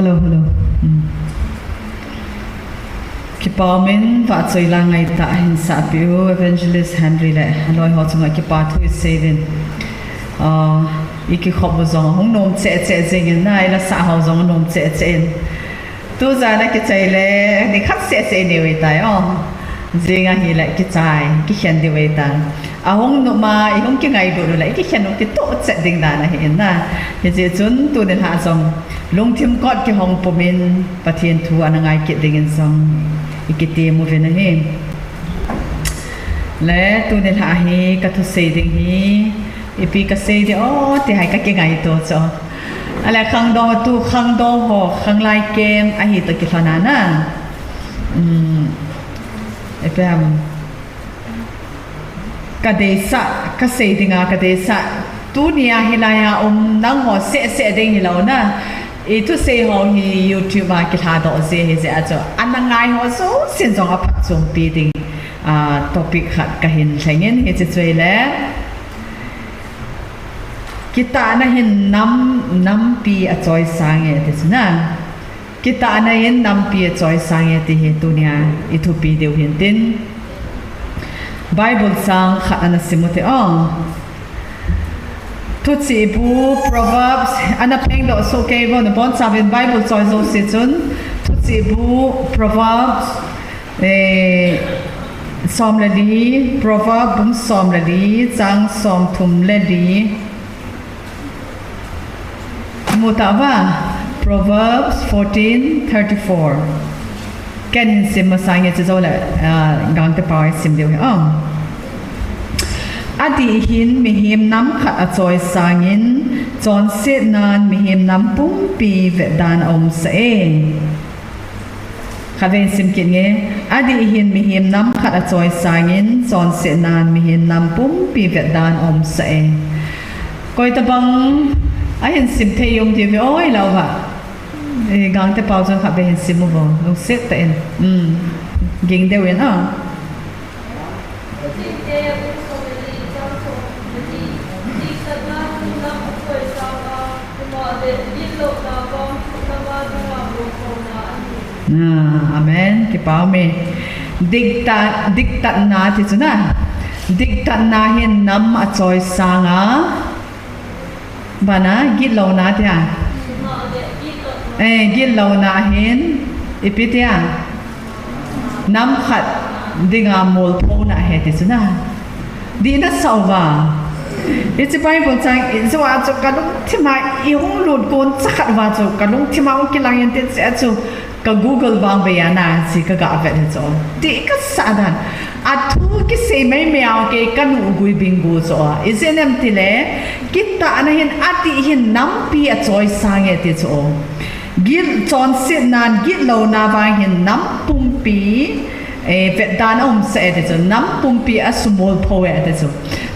Hello. Kipamin va choi la ngai ta hin sa piu evangelist Henry le loi ho chunga kipa thu sevin iki khob zong hong nom che jing na ila sa ho zong nom che tu za na ki chai le ni khat se ni we tai jinga hi la ki chai ki hian di we ta a hong no ma I hong ki ngai do la ki hian no ki to che ding da na hi na hi je chun tu den ha zong lung thim kot ki hong pomin pathian thu anangai ki ding in song ikiti mo vena he le tu den ha hi ka thu sei ding hi ipi ka sei de ti hai ka ki ngai to cho ala khang do tu khang do ho khang lai kem a hi to ki thana na epam ka de sa ka sei dinga ka de sa tu nia hilaya nang ho se ding hi lo na I tu say ho hi YouTube ma ki tha do se he se acho anangai ho so sin jong a phat chung pi ding topic khat ka hin thlengin he che chei le kita na hin nam pi a choi sang e te na kita na hin nam pi a choi sang e ti he tu nia I thu pi deu hin tin Bible sang khat ana simote Tutsi bu Proverbs ana peng do so ke bo na bon sa in Bible choi zo si chun Tutsi bu Proverbs som la di Proverbs bum som la di chang som thum la di mutawa Proverbs 14:34 ken sim ma sang ye zo la gang te pa sim deu Adi hin mihim nam khat a choi sangin chon se nan mihim nam pum pi ve dan om se khaven sim kin nge adi hin mihim nam khat a choi sangin chon se nan mihim nam pum pi ve dan om se koi ta bang a hin sim the yom ti ve oi law ba gang te pau chon kha be hin sim mo lo se ta en ging de wen Amen ki pau me diktat na ti chuna diktat na hin nam a choi sanga bana git lo na ti git lo na hin ipitia nam khat dinga mol pho na he ti chuna di na sauwa It's a Bible saying it's what so kalung thima I hong lut kon sakhat wa so kalung thima ong kilang yen tin se so ka Google bang be yana si ka ga vet so ti ka sadan athu ki se mai meaw ke kanu gui bingo so isnem tile kita anahin ati hin nam pi a choi sang ye ti so gil chon sit nan gil lo na ba hin nam pum pi vet dan om se ti so nam pum pi a small poet ti so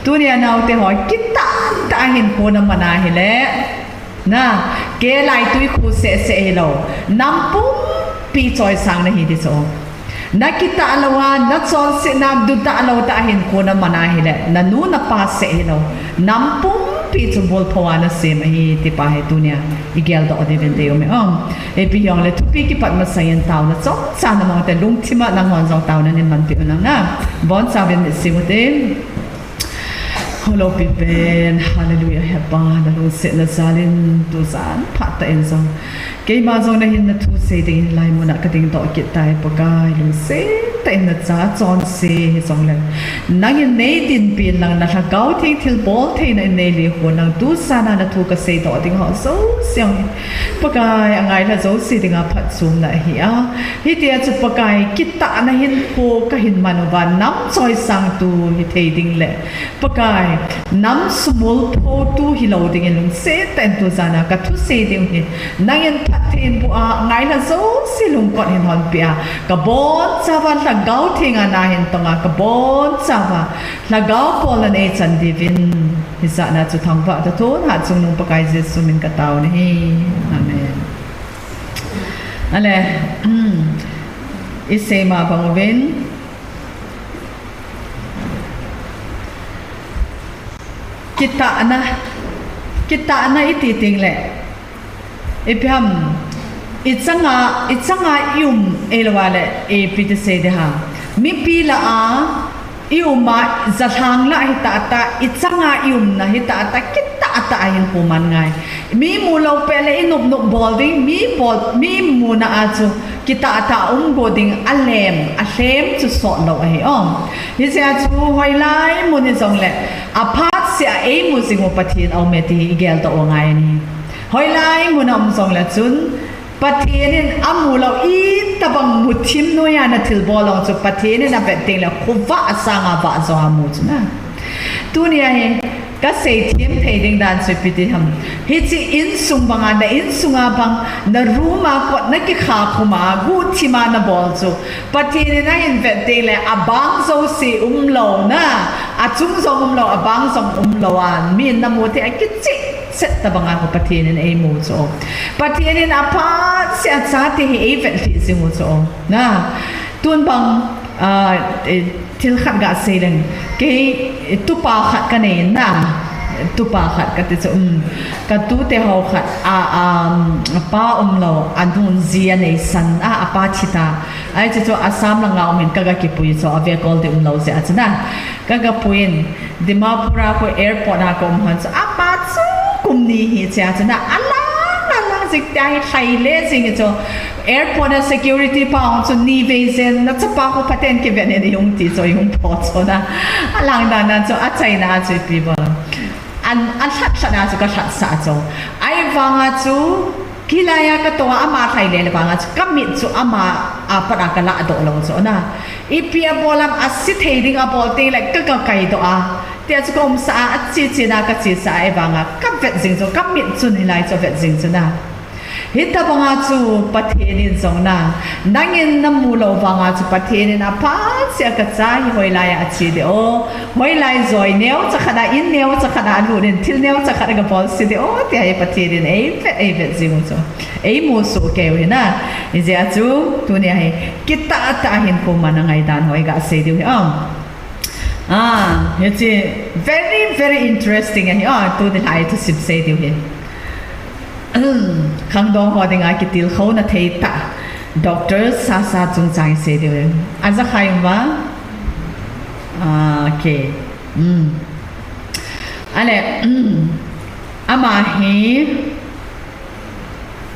tu nia nau te hoi kita ta hin ko na mana hi le na ke lai tui khu se lo nam pum pi choi sang na hi ti so na kita alawa na chon se na du ta lo ta hin ko na mana hi le na nu na pa se lo nam pum pi chu bol phawa na se ma hi ti pa he tu nia igel do de ven de me e pi yong le tu pi ki pat ma sayen taw na chok cha na ma te lung thima na ngon jong taw na nin man pi na bon sa ben se mo te Hello people, hallelujah heba na lo se na salin tu san phat ta en song ke ma zong na hin na thu se ding lai mo na ka ding do ki tai pa kai lo se ta en na cha chon se he song le nang in nei tin pin lang na tha gau thing thil bol the na nei li ho nang tu sa na thu ka se do ding ho so siang pa kai angai la zo se ding a phat sum na hi hi ti a chu pa kai ki ta na hin ko ka hin man wa nam choi sang tu hi thei ding le pa kai nam small pho tu hilo ding lung se ten tu zana ka thu se ding hi nangen thathin bu a ngai na zo silung kon hin hon pia ka bon chawan la gau thinga na hin tonga ka bon chawa la gau pol an e chan divin hi sa na chu thang ba ta thon ha chung nung pakai jesu min ka taw ni amen ale isema bangwen kita na iti ting le ipiham Itsanga elwale pitse de ha mi pila iuma zathang la hita itsanga na hita kita ahin puman ngai mi mulo pele inup bolding mi muna achu kita boarding alem chu so lo hise achu hoilai muni jongle aphat sia mu singo pathin au meti igel to ngai ni hoilai munam jongle chun patinin amulo tabang mutim no ya na tilbolong chu patinin na beting la khuwa asanga ba zo amu chuna tunia he ka Thethiem pheding dan se pitiham hichi in sung banga na in sunga bang na ruma ko na ki kha khuma gu thima na bol chu patinin na in beting la abang zo si lo na achung zo lo abang zo lo an min na mo te akichi set tabanga ko patinin ai mo cho patinin apa se achati he event si mo cho na tun bang til khat ga seleng ke tupa khat kane na tupa khat ka te ka tu te ho khat pa lo anun zia nei san apa chita ai chu asam la ngau min ka ga ki pui so ave kol de lo se achna ka ga puin dimapura ko airport ha ko han apa chu kumni hi cha chana ala zik dai khai le sing cho airport security pound so ni vezen na chapa ko paten ke vene ni yung ti so yung pot so na alang da na so a china so people an shat na so ka shat sa so ai wanga chu kilaya ka to ama khai le banga chu kamit chu ama apara ka la do lo so na ipia bolam asit heading a bol te like ka kai to tia chu kom sa chi na ka chi sa ai wanga ka vet sing so kamit chu ni lai so vet sing so na hita banga chu pathenin zong na nangin namulo banga chu pathenin apa sia ka chai hoilai a chi de hoilai zoi neo cha khada in neo cha khada lu den til neo cha khada ga bol si de te ai pathenin ai vet zing so ai mo so ke we na izia chu tu ne ai kita ta hin ko manangai dan hoi ga se de it's very very interesting and tu de lai to sip se de he khang dong ho ding ai kitil kho na thei ta doctor sa chung chai se de aza khai wa okay ale ama he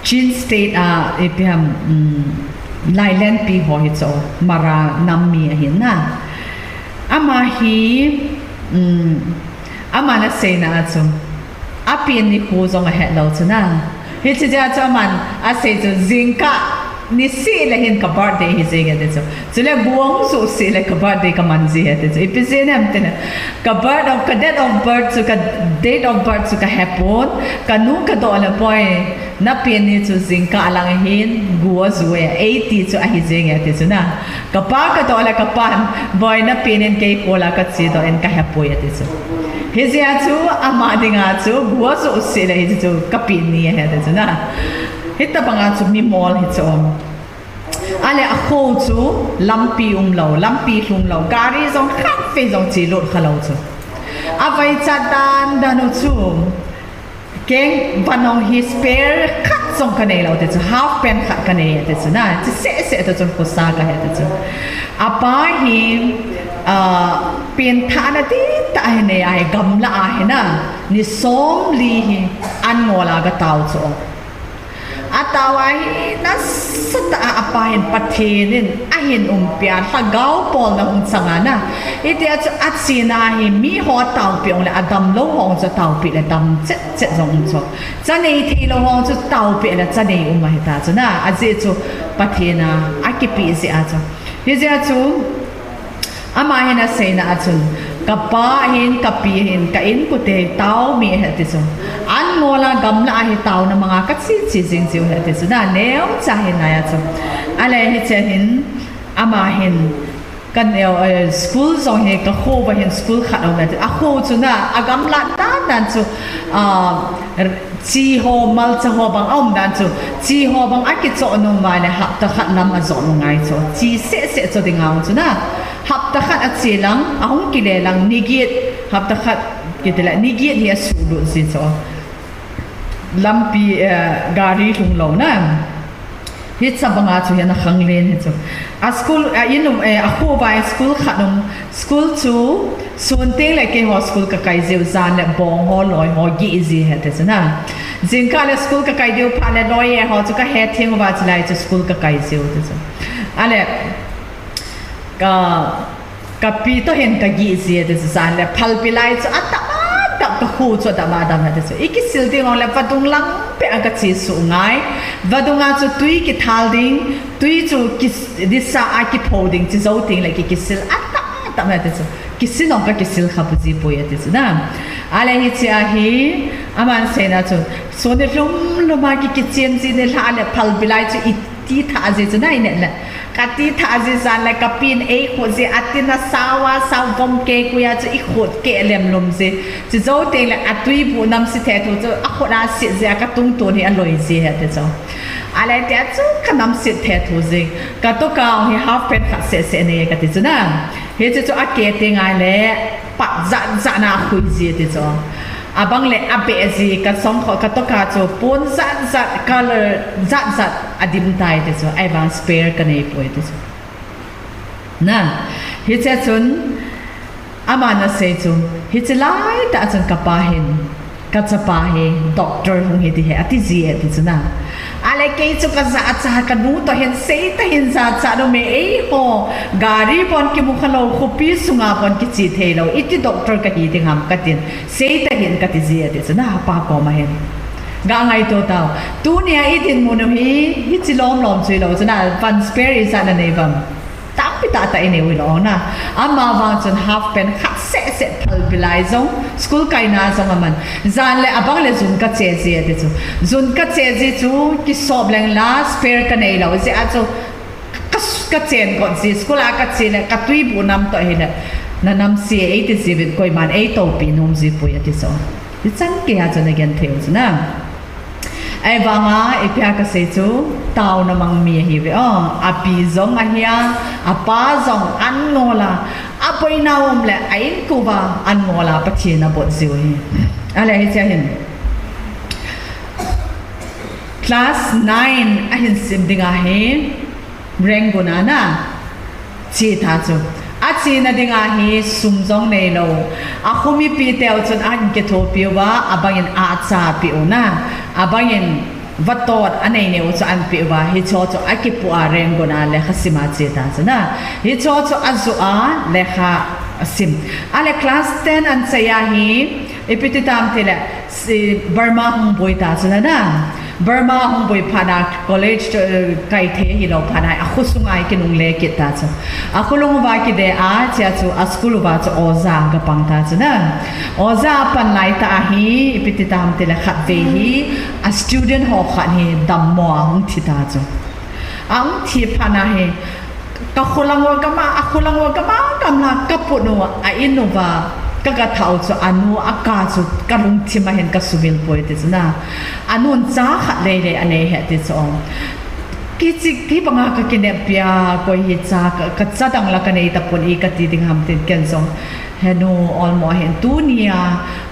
chin state epiham lailand pi ho hi cho mara nammi hin na ama hi ama na say na acho apin ni ko zong a het lo chuna hi chi ja cha man a say chu zinka ni si le hin ka birthday hi zega de chu chule buang so si le ka birthday ka man ji het chu ipisen am tena ka date of birth chu ka date of birth chu ka hapon ka nu ka do la boy na pin ni chu zinka alang hin guwa zuwe 80 chu a hi zega te chu na ka pa ka do la ka pan boy na pin en ke ko la ka chi do en ka hapoy te chu hizia chu ama dinga chu guwa so si le hi chu ka pin ni he te chu na hita banga chu mi mol hi chu ale a kho chu lampi lampi hlum lo gari zong khat fe zong chi lot khalo chu avai cha dan danu chu keng vanong hi spare khat zong ka nei lo te chu half pen khat ka nei te chu na chi se to chon ko sa ka he te chu apa hi pen tha na ti ta ne ai gam la he na ni som li hi an ngola ga tau chu atawai na sata apahin pathenin ahin umpia tagaw pol na unsanga na iti at sinahi mi ho tau pi ong le adam lo hong sa tau pi le dam chet zong so chane thi lo hong chu tau pi le chane umahita chuna aje chu pathena akipi si acha hizia chu ama hena seina achun kapa hin kapi hin ka in pute tau mi hati so an mola gamla hi tau na mga katsi jing jiu hati so na neo cha hin na ya so ale hi che hin ama hin kan school zong he ka kho ba hin school khat au na a kho chu na agam la ta dan chu chi ho mal cha ho bang om dan chu chi ho bang akit so no ma le ha ta khat nam a zo ngai cho chi se cho ding ang chu na hap ta khat at silang ahong kile lang nigit hap ta khat kitela nigit hi asulu si so lampi gari lung lo na hit sabanga chu yana khanglen he chu a school inum a khu bai school khanum school chu sunte le ke ho school ka kai zeu zan le bong ho loi ho gi easy he te na jinka le school ka kai deu pha le loi ye ho chu ka he thing wa chlai chu school ka kai zeu te chu ale ka pi to hen ka gi easy te zan le phal pilai chu ata ka khu chu da ma da ma te chu ikisil ding on le patung lang pe aga chi su ngai vadunga chu tui ki thal ding tui chu kis disa a ki phoding chi zo ting like kisil ata ta ma te chu kisil on ka kisil khapu ji po ye te chu na ale hi chi a hi aman se na chu so ne lum ma ki chen ji ne la le phal bilai chu i ti tha je chu nai ne la ka ti tha je san la ka pin e kho je atina sawa saw vom ke ku ya chu i khot ke lem lum je chi zo te la atui bu nam si the thu chu a khona si je ka tung to ni a loi je ha te chu ale te chu khanam si the thu je ka to ka hi half pen kha se ne ka te chu na he chu a ke te ngai le pa za na khui je te chu abang le abe ji ka song kho ka to ka chu pon za color za adim tai te chu ai bang spare ka nei poi te chu na hi che chun amana se chu hi che lai ta chun ka pa hin ka cha pa he doctor hung he ti he ati ji e ti chu na ale ke chu ka za cha ka nu to hen se ta hin za cha do me e ho gari pon ki mu khalo khopi sunga pon ki chi the lo iti doctor ka hi ding ham ka tin se ta hin ka ti ji e ti chu na pa ko ma hen ga ngai to taw tu nia i tin mu no hi chi lom chui lo chu na van spare is an nei bam tam pi ta ine wi lo na ama wang chun half pen khat se phal bilai zong school kai na zong aman zan le abang le zun ka che je te chu zun ka che je chu ki sob leng la spare ka nei lo je a chu ka chen ko ji school a ka che le ka tui bu nam to he le na nam si 87 koi man 8 to pi num ji pu ya ti so ti chan ke ha chun again theu chu na ai wanga ipya ka se chu taw na mang mi hi ve api zong a hia apa zong an ngola apoi na om le ai ku ba an ngola pa chi na bot ziu hi ale hi cha hin class 9 a hin sim dinga he rengona na chi tha chu a chi na dinga hi sum zong nei lo a khumi pi tel chun an ke tho pi wa abangin a cha pi ona abangin vatot anei ne chu an pi wa hi cho cho akipu a rengona le khasima chi ta chuna hi cho cho azu a le kha sim ale class 10 an saya hi epititam tele Burma hung boy ta chuna na Burma hung boy phana college kai the hi lo phana a khusungai ki nung le ki ta chu a khulung wa ki de a cha chu a school wa chu oza ga pang ta chu na oza pan lai ta hi ipititam tele khat ve hi a student ho khan hi dam mo hung thi ta chu ang thi phana he ka khulang wa ka ma a khulang wa ka ma kam la ka pu no a inova ka thau chu anu aka chu ka lung thi ma hen ka subil poi te na anun cha khat le ane he te chu ki banga ka kine pia ko hi cha ka cha dang la ka nei ta pon I ka ti ding ham te ken song heno all mo hen tu nia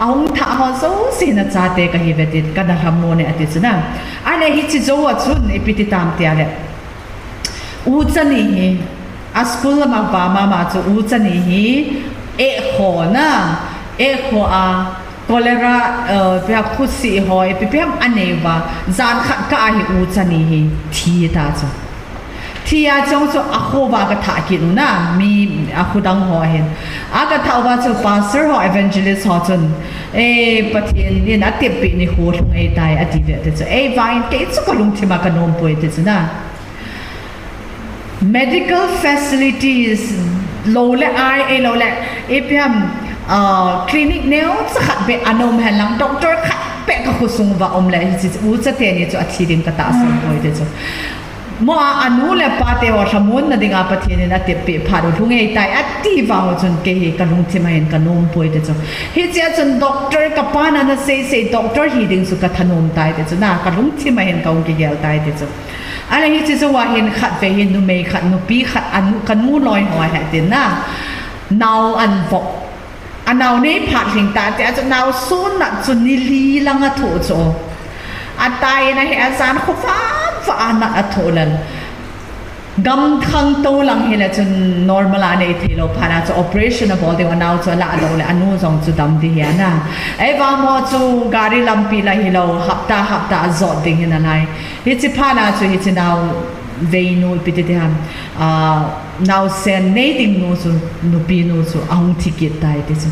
aung tha ho so sin na cha te ka hi vetit ka na hammo ne ati chu na ane hi chi zo wa chun ipiti tam te ale u chani hi a school ma ba ma chu u chani hi e kho na e kho a cholera pia khusi hoi piam aneva zan khat ka hi u chani hi thi ta chu thia chong chu a kho ba ka tha ki nu na mi a khudang ho hen aga tha ba chu pastor ho evangelist ho chun e pathian ni na tip pi ni ho thung ei tai ati ve te chu e vain ke chu ka lung thima ka nom poi te chu na medical facilities low le ai e low le e piam clinic neo sakhat be anom halang doctor khat pe ka khusung wa om le chi u cha te ni chu athi dim ka ta sam poi te chu mo anu le pa te wa thamun na dinga pathian na te pe pharu thungei tai ati wa ho chun ke he ka lung thima hen ka nom poi te chu he che chun doctor ka pa na se doctor hi ding su ka thanom tai te chu na ka lung thima hen ka ung ke gel tai te chu ale hi chi chu wa hen khat ve hin nu me khat nu pi khat anu kanu loi ho ha tin na now an vok anau nei phat hing ta te chu now sun na chun ni li langa tho cho atai na he azan khu fa na atholan gam thang to lang hila chun normal ane thilo phana chu operation abo de anau chu la do le anu jong chu dam di hiana ai wa mo chu gari lampi la hilo hapta zot ding hina nai hi chi phana chu hi chi now veinu pitite ham now sen needing no chu no pi no chu ang ticket tai te chu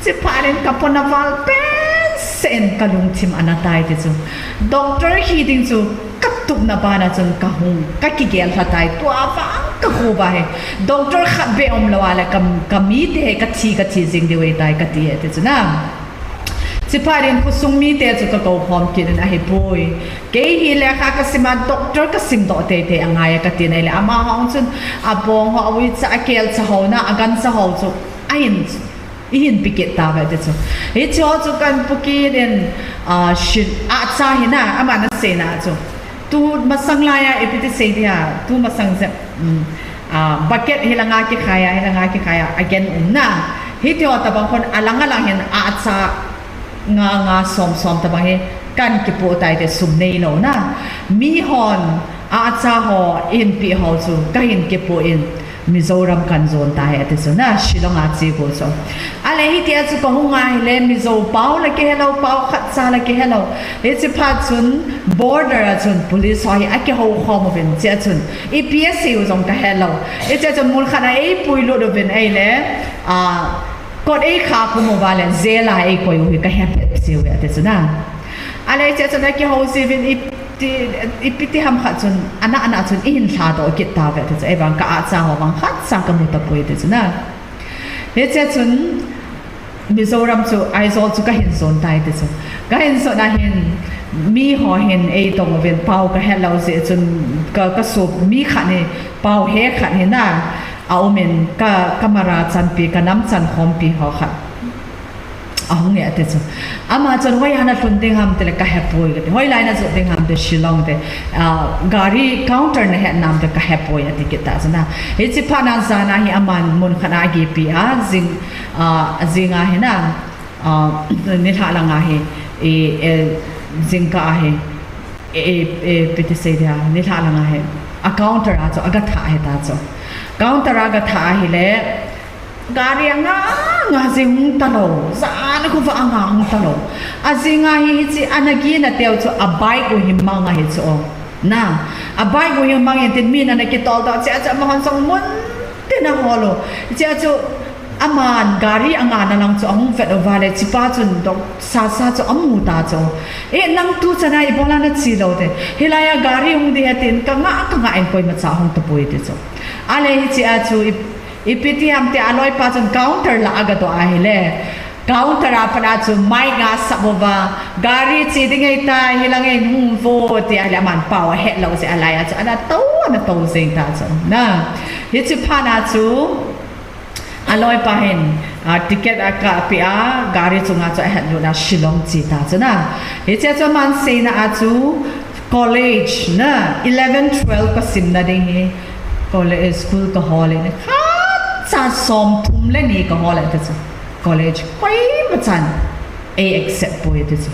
chi pharen kapona val pen sen kalung tim anatai te chu doctor hi ding chu tuk na ba na chun ka hung ka ki gel hatai to awa ka ho ba he doctor khat be om lawala kam mi te ka thi jing de we tai ka ti te chuna siparin ko sung mi te chu ka ko phom kin na he boy ke hi le kha ka sima doctor ka sim do te angai ka ti nei le ama hong chun abong ho awi cha kel cha ho na agan cha ho chu ain ihin piket ta ba te chu he cho chu kan puki den shin a cha hi na ama na se na chu tu masang laya epiti se dia tu masang se bucket hilanga ki khaya again na hitio ta bang kon alang hen a cha nga som ta bang he kan ki po tai de sum nei lo na mi hon a cha ho in pi ho chu ka hin ki po in Mizoram kan zon ta he te so na Shillong a chi ko so ale hi tia chu ko hunga le Mizo pau la ke hello pau khat sa la ke hello he chi phat chun border a chun police hoi a ke ho khom ben che chun EPS u jong ka hello e che chun mul khana e pui lo do ben ai le kot e kha ko mo ba le zela e ko yu ka he se we te so na ale che chun ke ho si ben ipiti ham khat chun ana chun in tha do kit ta ve te e bang ka a cha ho bang khat sa ka mu ta poi te chuna he che chun Mizoram chu aizol chu ka hin zon tai te chu ka hin so na hin mi ho hin e tong ven pau ka hello se chun ka so mi khat ni pau he khat ni na au men ka kamera chan pi ka nam chan khom pi ho khat ahong ne ate chu ama chon hoi hana thun ding ham tele ka hapoi ke hoi laina zo ding ham de Shillong de gari counter ne het nam de ka hapoi ate ke ta sana he chi phana zana hi aman mun khana gi pi a zinga he na ne tha la nga he e zinga he e pete se dia ne tha la nga he a counter a cho aga tha he ta cho counter aga tha hi le gari nga zing talo za na ko va nga hung talo azinga hi chi anagi na teo chu a bike go himanga hi chu na a bike go himanga tin mi na ki tol da cha ma hon song mun te na holo cha chu aman gari anga na lang chu hung vet ovale chi pa chun dok sa chu amu ta chu e nang tu chana I bola na chi lo de hilaya gari hung de tin ka nga en koi ma cha hung to poi de chu ale hi chi a chu ipiti am te aloi pa chun counter la aga to a hele counter a pana chu mai nga sabova gari chi ding ai ta hilang ai hum vo ti ala man paw he lo se alai a chu ana to sing ta chu na hi chu phana chu aloi pa hen ticket aka pi a gari chu nga chu he lo na Shillong chi ta chu na hi che chu man se na a chu college na 11 12 ka sim na ding hi college school ka hall ne sa som thum le ni ka hol ate chu college koi ma chan a accept poi ate chu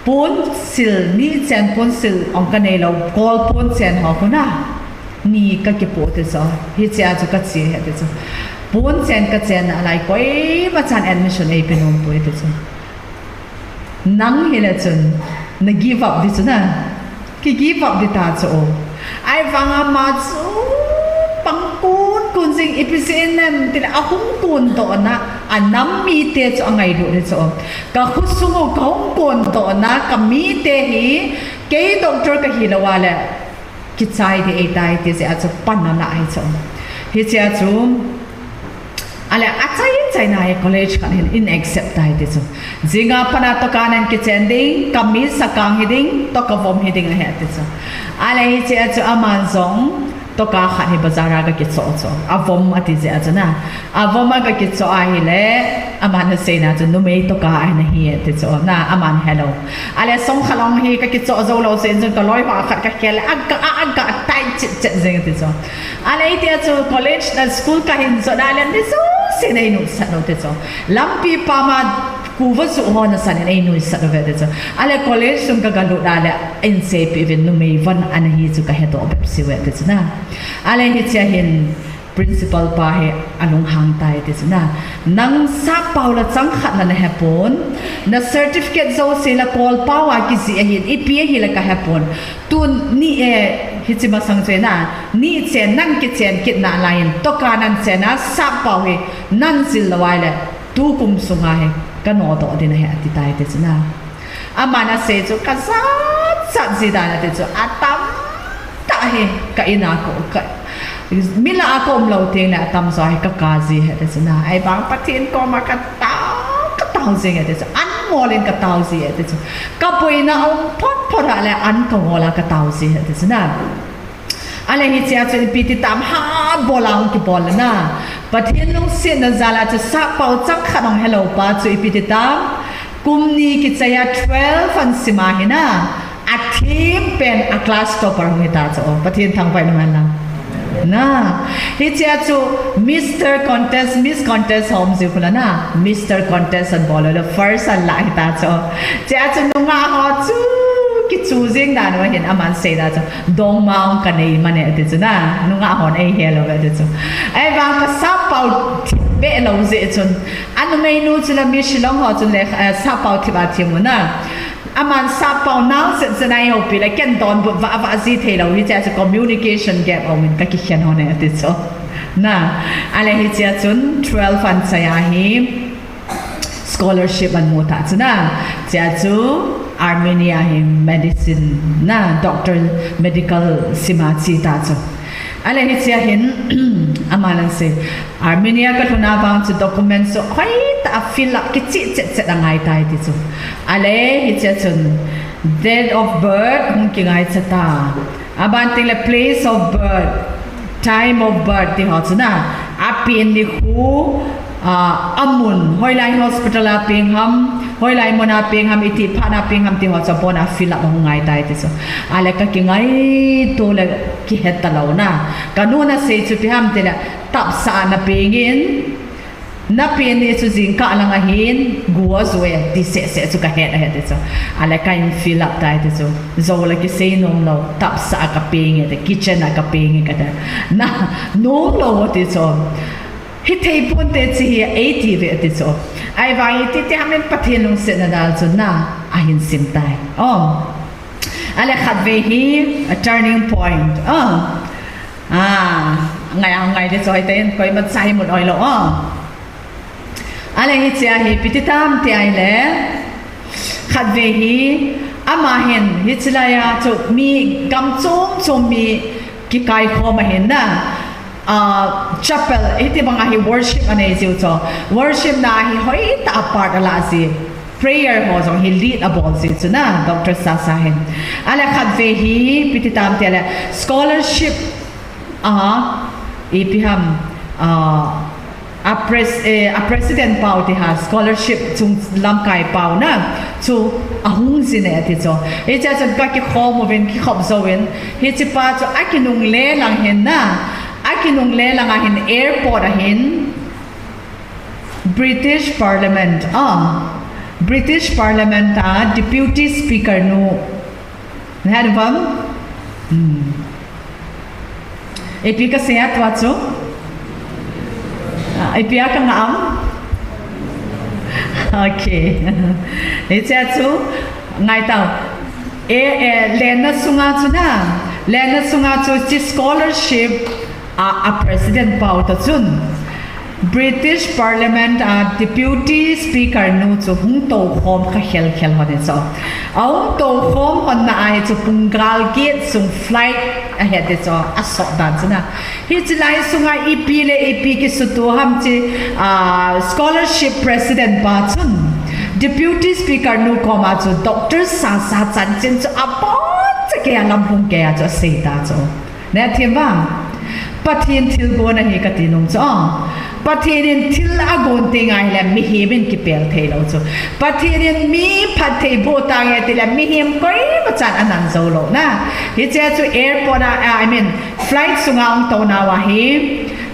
pon sil ni chen pon sil ong ka nei lo kol pon chen ho ko na ni ka ke po te so hi cha chu ka chi ate chu pon chen ka chen na lai koi ma chan admission a penom poi ate chu nang hela chun na give up di chu na ki give up di ta chu ai vanga ma chu kun sing ipisin nem tin ahung kun to na anam mi te chu angai do re chu ka khusungo kaung kun to na ka mi te hi ke doctor ka hi lawala ki chai de ai tai te se a chu pan na ai chu hi cha chu ale achai na college kan in accept tai te chu jinga pana to kanan ki chending kami sakang hiding to ka vom hiding a he te chu ale hi cha chu aman zong to ka khat hi bazara ga ki cho avom ati je achana avom ga ki cho a hi le aman se na chu no me to ka ai na hi te cho na aman hello ale song khalong hi ka ki cho zo lo se jun ka loi wa khat ka kel aga tai chit jeng te cho ale ite chu college na school ka hin so na le ni so se nei no sa no te cho lampi pa ma กูว่าสุฮอนะสันไอ้หนุ่ยสัตว์เวทจ้ะอะไรคอลเลจสุนก็กระโดดอะไรเอ็นเซปีเป็นนุ่มไม่วันอันนี้จุก็เฮตัวแบบสิเวทจ้ะนะอะไรที่จะเห็น principal ป้าเฮอนุหางตายจ้ะนะนังซับเปล่าละจังขัดนั่นเฮปอนนั certificate โซเซละ call เปล่าว่ากิสิเห็นอีพีเฮละก็เฮปอนตุนนี่ฮิจิมาสังเจนะนี่เจนนั่งกิเจนกิดนาลายนตกานันเจนะซับเปล่าเฮนั่นสิละไว้เลยตูกุมสุงาเฮก็นอต่อดีนะเฮอติตายจ้ะนะอามานะเซจูก็สัดสิดานะจ้ะอาตัมตาเฮก็อินาโกก็มิลาอาโกมเราเทียงเนี่ยตัมสอยก็กาซีเฮจ้ะนะไอ้บางปะเทียนก็มากระตาวสิเฮจ้ะอันโมเลนกระตาวสิเฮจ้ะก็ปุยนะเอาพออะไรอันก็โมลากระตาวสิเฮจ้ะนะอะไรที่เจ้าจะพิธีตามหาบอลางกี่บอลนะประเทศน้องเสียนนั่นจะละจะสักเป่าจังขนมเฮลโลป้าจะพิธีตามกลุ่มนี้กิจยา12ฟันสิมาเห็นนะอาทีมเป็นอาคลาสต่อไปของเราจ้ะประเทศทางไปนั่นละนะที่เจ้าจะมิสเตอร์คอนเทสต์มิสคอนเทสต์หอมสิคุณละนะมิสเตอร์คอนเทสต์อันบอลเลย first อันละที่ตาจ้ะเจ้าจะนุ่งอาหารจูกิจูซิงดานว่าเห็นอามันเสียจ้ะดงมาองกันเองมันเนี่ยจ้ะนะนุ่งอาหารเองเฮลเลยจ้ะไอ้บางก็ซับเป่าเบะเราเสียจนอันเมนูจะละมีชิลองหอจนเลยซับเป่าที่บ้านที่มันนะอามันซับเป่าน้ำเสร็จในหัวปีเลยแกนตอนบุว่าว่าสิเทเราที่จะ communication gap เอามันก็คิดแค่นั้นเนี่ยจ้ะนะอะไรที่จะจน12ฟันใส่อาหิม scholarship มันหมดจ้ะนะจะจูArmenia him medicine na doctor medical simatsi ta cho ale hi sia hin amalan se Armenia ka thuna bang chu document so khoi ta fill up ki chi che dangai tai ti chu ale hi che chun date of birth hung ki ngai cha ta aban ti le place of birth time of birth ti ho chu na apin ni khu amun hoilai hospital aping ham hoilai mona ping ham iti phana ping ham ti ho chapona fill up ngai tai ti so ale ka ki ngai to le ki heta lo na kanuna se chu pi ham te la tap sa na pingin na pin ni chu jing ka lang a hin guwa zoe ti se chu ka het ti so ale ka in fill up tai ti so zo la ki se nom lo tap sa ka ping te kitchen ka ping ka da na nom lo ti soฮิตให้ปุ่นเตจี80เวติโซไอ้วายที่ที่ทำเป็นประเทศลงเสนาดาลจนน่าอาหินสิมตายอะไรขัดเวฮี a turning point ไงเดี๋ยวจอยเต้นคอยมันใส่หมดอ้อยหรออะไรที่เจ้าฮิปิติตามที่ไอ้เล่ขัดเวฮีอามาเห็นฮิตลายาจุมีกำจมมีกิไกคอมาเห็นนะchapel iti bang ahi worship ane siu cho worship na hi hoi ta apart ala si prayer ho so hi lead abol si chu na Dr. Sasahen ala khat ve hi pititam te ala scholarship ipiham a president pau ti ha scholarship chung lamkai pau na chu ahung sine ati cho e cha cha ka ki khom wen ki khop zo wen hi chi pa cho akinung le lang hen na akinung le lang ahin airport ahin British Parliament British Parliament deputy speaker no had bam epika sehat watso ipia ka ngam okay it's so ngai tao lena sunga chu scholarship a president pau ta chun British Parliament deputy speaker no chu hung to khom kha khel hone so au to khom hon na ai chu pungal gate sung flight ahead de so aso dan chuna hi chilai sunga ep ki su to ham chi scholarship president pa chun deputy speaker no koma chu Dr. Sa chan chin chu apon che ke lam hung ke chu se ta chu ne thiem bang pathin thil go na hi ka tinung cho pathin thil agon te ngai la mi heben ki pel thei lo cho pathin mi phat thei bo ta nge te la mi hem koi ma chan anan zo lo na hi che chu airport I mean flight sunga ong to na wa hi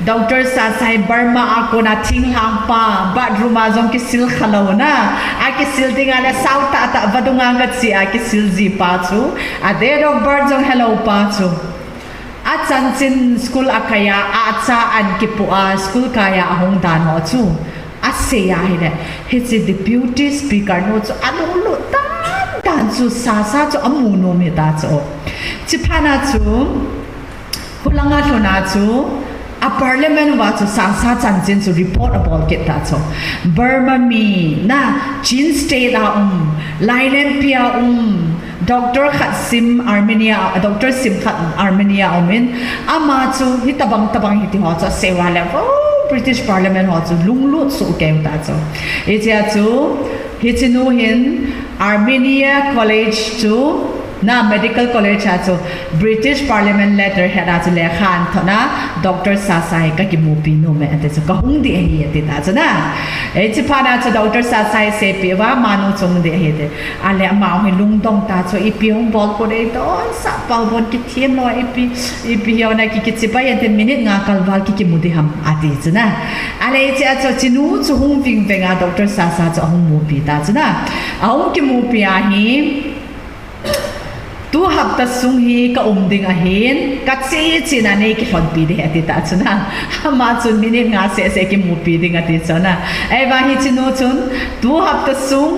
Doctor Sasai Burma ako na tinglang pa badrumazong kisil khalo na akisil tingala sauta ta badungangat si akisil zi pa chu ade dog birdzong hello pa chu at sansin school akaya atsa an kipua school kaya ahong dan ho chu aseya hile his deputy speaker no chu anulo tan chu sasa chu amuno me ta chu chipana chu hulanga thona chu a parliament wa chu sasa chanchin chu report about kita chu Burma mi na Chin state a Lailen pia Dr. Khatsim Armenia Dr. Sim Khat Armenia omin ama chu hitabang hiti ho chu sewa level British Parliament ho chu lunglut su kem ta chu itia chu hitinu hin Armenia College chu na medical college ha chu British Parliament letter hera chu le khan thona Dr. Sasai ka ki mupi no me ate chu ka hung di hi ate ta chu na e chi phana chu Dr. Sasai se pi wa manu chung de he de ale ma hi lung dong ta chu ipi hung bol ko de to sa pa bon ki thiem lo ipi yo na ki chi pa yate minute nga kalwal ki mudi ham ate chu na ale chi chu chinu chu hung ving venga Dr. Sasa chu hung mupi ta chu na ahung ki mupi a hi tu hafta sung hi ka ding a hin ka chi na nei ki hon pi de ati ta chuna ma chun minute nga se ki mu pi ding ati chona ai ba hi chinu chun tu hafta sung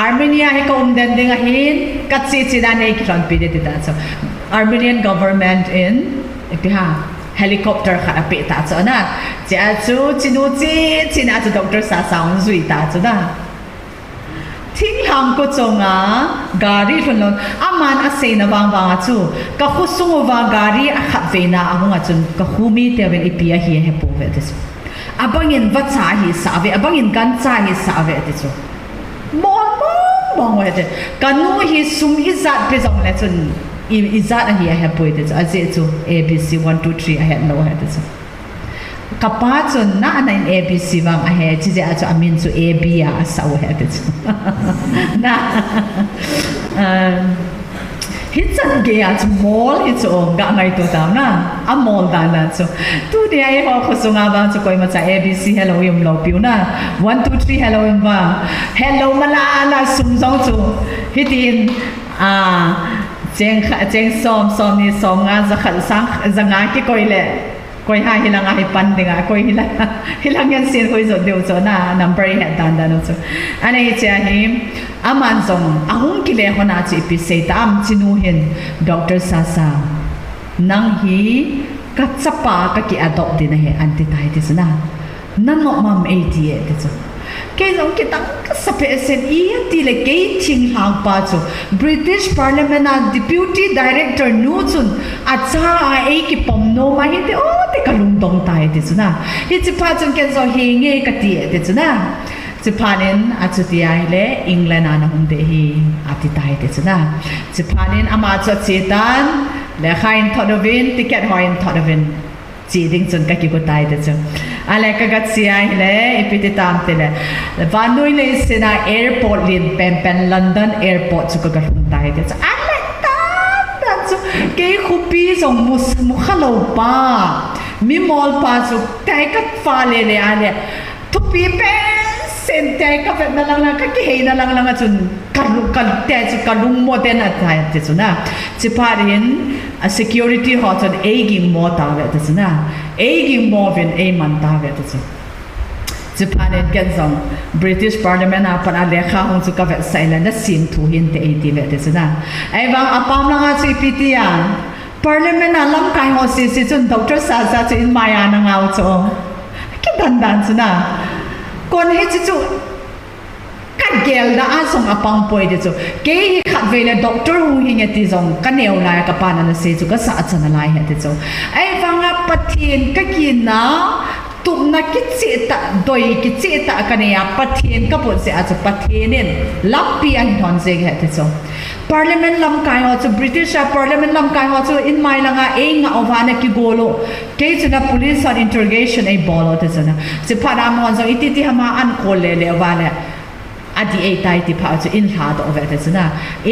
Armenia hi ka den ding a hin ka chi na nei ki hon pi de ta cho Armenian government in ipiha helicopter kha api ta chona cha chu chinu chi na chu Dr. Sasa on zui ta chuna Ting ham ko chonga gari thunlon aman ase na wang chu ka khusung wa gari a khat veina ahunga chun ka khumi te ven ipia hi he po ve des abangin va cha hi sa ve abangin kan cha hi sa ve te chu mong we te kanu hi sum izat pe jong le chun izat a hi he po te chu aje chu abc 1 2 3 a he no he te chu kapa chun na ana in abc wang a he chi je a chu amin chu ab ya sa we he te chu na hitsan ge a chu mall it's on ga ngai to ta na a mall da na chu tu de ai ho khosunga ba chu koi ma cha abc hello yum lo piu na 1 2 3 hello yum ba hello mala na sum jong chu hitin cheng som ni som nga za khal sang za nga ki koi le koi ha hilang ai pan dinga koi hilang yan sin koi zo deu zo na number he dan dan zo ane cha hi aman zong ahung ki le hona chi pi se tam chinu hin Dr. Sasa nang hi ka chapa ka ki adopt din he anti tai ti sana nan no mam 88 ti zo ke zong ki tang ka sape sen I ti le ke ching hang pa chu British Parliament a deputy director nu chun acha a ki pom no ma hi te o te ka lung dong tai ti chuna hi chi pa chun ken zo he nge ka ti te chuna chi panin a chu ti ai le England ana hum de hi ati tai te chuna chi panin ama chu chi tan le khain thodovin ticket hoin thodovin chi ding chun ka ki ko tai te chu ale ka gat si ai le ipiti tam te le vanui le sina airport lin pen London airport chu ka ga hum tai te chu ale tan chu ke khupi song mu khalo pa mi mol pa chu tai ka fa le ale thupi pe sen tai ka pe na lang ka ki he na lang chun kan te chu kalung mo te na tai te chu na chi parin a security hotel aging mo ta ve te chu na aging mo vin a man ta ve te chu Japan and Genzong British Parliament a pan a lekha hong chu ka ve silent na sin thu hin te 80 ve te chu na ai wang apam lang a chu ipiti ya Parliament a lam kai ho si chun Dr. Sasa chu in maya na ngau chu ki dan chu na kon he chu kan gel da a song apang poi de chu ke hi khat ve le doctor hu hi nge ti zong ka neu la ka pa na se chu ka sa chana lai he te chu ai wanga pathin ka ki na tum na ki che ta doi ki che ta ka ne ya pathin ka po se a chu pathinin lampi an thon se he te chu Parliament lam kai ho chu British Parliament lam kai ho chu in mai langa e nga ovana ki golo ke chuna police on interrogation e bolo te chuna che phara mo zo iti hama an ko le wala adi e tai ti pha chu in ha do ve te chuna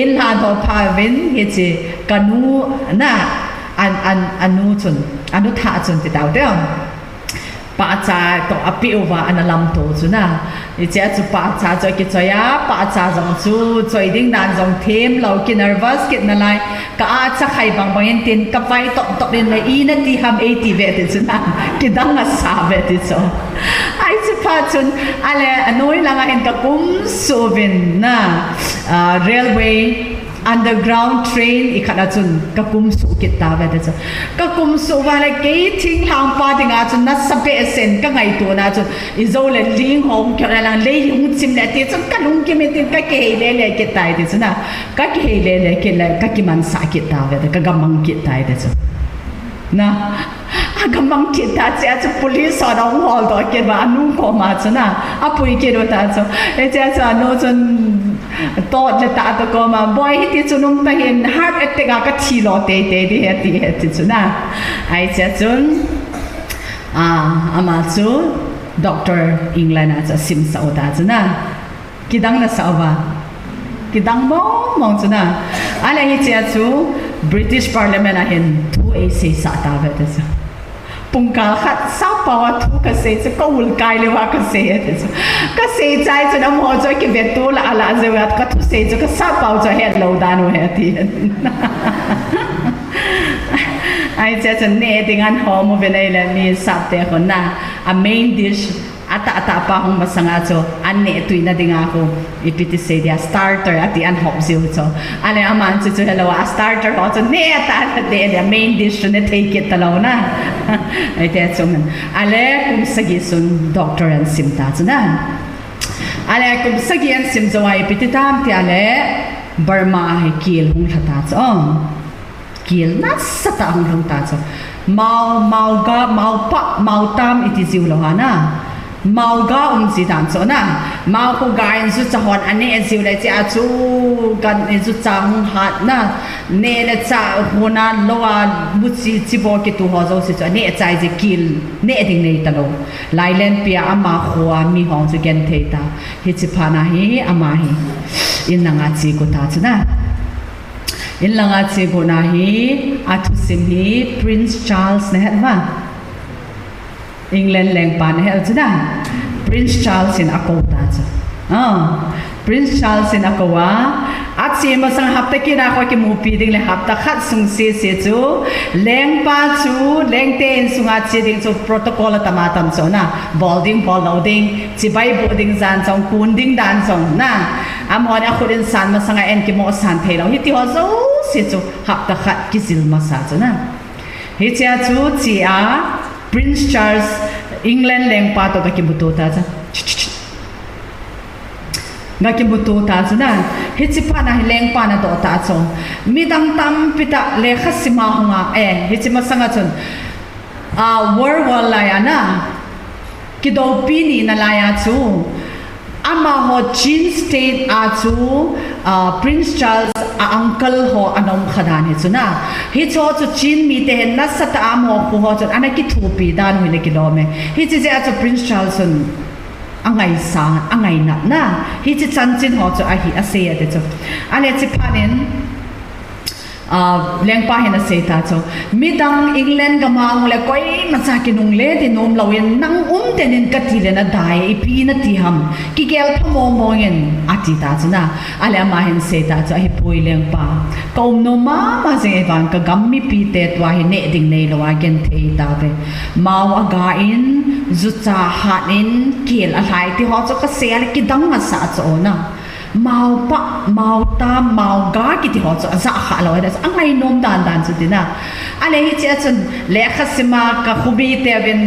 in ha do pha vin he che kanu na anu chun anu tha chun ti dau de pa cha to api uwa analam to chu na I che chu pa cha cho ki choya pa cha jong chu choi ding dan jong them lo ki nervous kit na lai ka a cha khai bang bang tin ka vai to den lai I na ti ham 80 ve ti chu na ki dang a sa ve ti so ai chu pa chun ale anoi langa hen ka kum so vin na railway underground train ikhala chun ka kum su kit ta ve de ka kum su wa la ke thing hang pa dinga chun na sape sen ka ngai to na chun izo le ling hom ka la le hung chim le ti chun ka lung ki me tin ka ke le ke tai de chuna ka ke le ke la ka ki man sa kit ta ve de ka gamang kit tai de chun na agamang kit ta cha chu police sa dong hol do ke ba anu ko ma chuna apui ke do ta chu e cha no chun to le ta to ko ma boy ti chunung ta hin heart attack ka thi lo te ti chuna ai cha chun ama chu doctor England cha sim sa ta chuna kidang na sa ba kidang mo chuna ala hi cha chu British Parliament a hin thu a se sa ta ve ta sa pungka khat sa pa wa thu ka se ko ul kai le wa ka se ka se chai chu na mo cho ki ve tu la ala ze wa ka thu se chu ka sa pa cho he lo da no he ti ai cha chen ne ding an ho mo ve nei la mi sa te ko na a main dish ata pa hong masanga cho anne tuina dinga ko ipiti se dia starter ati an hop ziu cho ale aman chu hello a starter ho cho ne ta the main dish ne take it talo na ai te chung ale kum sagi sun doctor and simta chuna ale kum sagi an sim zo ai ipiti tam ti ale Burma he kil hung thata cho kil na sata hung ta cho mau ga mau pa mau tam iti ziu lo na mau ga si dan so na mau ko ga in su chahon ane ziu le cha chu kan in su chang hat na ne le cha hona lowa buchi chibo ki tu ho zo si cha ne chai je kil ne ding nei ta lo lailen pia ama khwa mi hong chu gen thei ta hi chi phana hi ama hi in nga chi ko ta chuna in langa chi ko na hi athu sim hi Prince Charles ne ha England leng pan hel chuna Prince Charles in akota cha Prince Charles in akowa at si ma sang hapta ki na ko ki mu pi ding le hapta khat sung se chu leng pa chu leng te in sunga chi ding chu protocol ta ma tam so na boarding ball loading chi bai boarding zan chong kun ding dan chong na amon a khudin san ma sanga en ki mo san thei lo hi ti ho zo se chu hapta khat ki zil ma sa chu na hi cha chu chi a Prince Charles England leng pa to ka ki buto ta cha nga ki buto ta chuna hi chi pa na leng pa na to ta cho mi dam tam pita le khasima hunga hi chi ma sanga chun war la ya na ki do pi ni na la ya chu ama ho Chin state a chu Prince Charles uncle ho anom khadan he chuna hi cho chu Chin mi te na sata amo pu ho chu ana ki thu pi dan hu le ki lo me hi chi ja chu Prince Charles angai sa angai na hi chi chan chin ho chu a hi a se ate chu ale chi phanin leng pa hena se ta cho midang England ga mang le koi ma cha ki nung le ti nom lawin nang tenin ka ti le na dai pi na ti ham ki kel phamo mo ngen ati ta chuna ale ma hen se ta cho hi poi leng pa kom no ma se evan ka gammi pi te twa hi ne ding nei lo wa gen thei ta be mau aga in zu cha hat in kel a lai ti ho cho ka se ale ki dang ma sa cho na mau pa mau ta mau ga ki ti ho cho za kha lo da angai nom dan chu tina ale hi che chun le khasima ka khubi te ben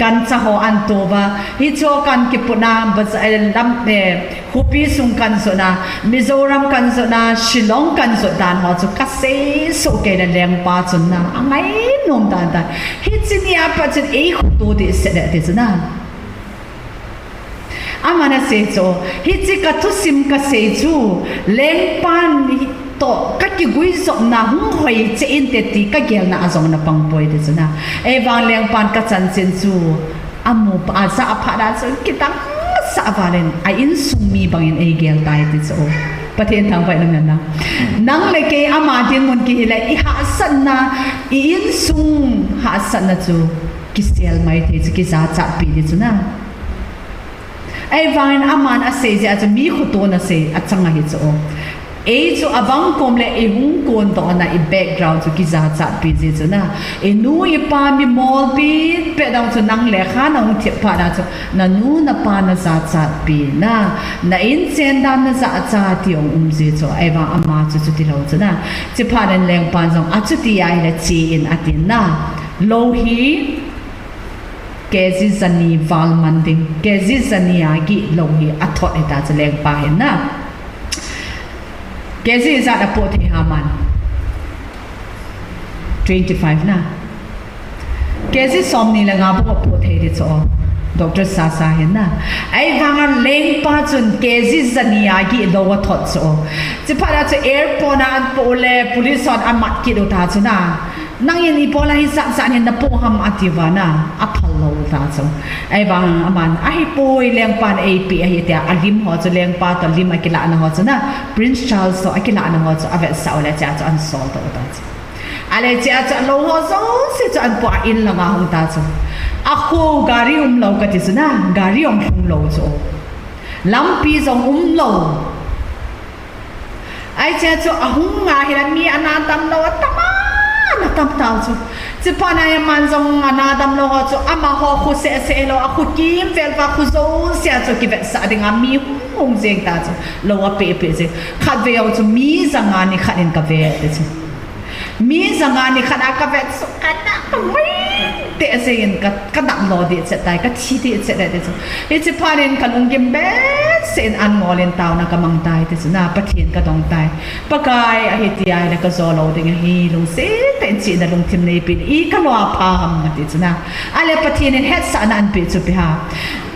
gan cha ho an to ba hi cho kan ki puna ba lam te khupi sung kan so na Mizoram kan so na Shillong kan so dan ho chu ka se so ke na leng pa chun na angai nom dan hi chini apa chun e khu to de se de chuna amana se cho hi chi ka thu sim ka se chu leng pan to ka ki gui zo na hung hoi che in te ti ka gel na azong na pang poi de chuna e wang leng pan ka chan chen chu amu pa sa apha da chu kitang sa valen ai in sum mi bang in e gel tai ti cho pathen thang pai nam na nang le ke ama din mun ki le i ha san na i in sum ha san na chu kisel mai the ki za cha pi ni chuna ai vain aman a se ja mi khuto na se achanga hi cho e chu abang kom le e hung kon to na i background chu ki za cha pi ji chuna e nu i pa mi mol pi pe dang chu nang le kha na hu thi pa na chu na nu na pa na za cha pi na in chen dan na za cha ti ong ji cho ai wa ama chu chu ti lo chuna chi pa nen leng pan jong a chu ti ai le chi in atin na lo hi kezi zani val manding kezi zani agi lo hi athot eta cha leng pa hen na kezi za da po the haman 25 na kezi somni la nga po po the de cho Dr. Sasa hen na ai wang leng pa chun kezi zani agi lo wa thot cho chi phara cha airport na an po le police on amat ki do ta chuna nang yin ipola hi sa ni na po ham ativana apalo ta so ai bang aman ai poi leng pan ap ai tia alim ho cho leng pa to lim akila na ho chuna Prince Charles so akila na ho cho ave sa ola cha cho an sol to ta ale cha cho lo ho so se cho an po in la ma hong ta so ako gari lo ka ti suna gari hong lo cho lampi zong lo ai cha cho ahung nga hiran mi anatam lo tama na tam tao chu chi pa na ya man zong na dam lo ho chu ama ho khu se lo a khu kim vel va khu zo sia chu ki ve sa ding a mi hong jeng ta chu lo a pe je khat ve au chu mi zanga ni khanin ka ve te chu mi zanga ni khana ka ve su kana mi te se yin ka dam lo de che tai ka chi de che de chu e chi pa nen kan ong kim be sen an ngolen taw na ka mang tai te chu na pathian ka dong tai pakai a he ti ai la ka zo lo ding hi lung se ten chi na lung tim nei pin I ka lo pa ham na ti chu na ale pathian en het sa na an pe chu pi ha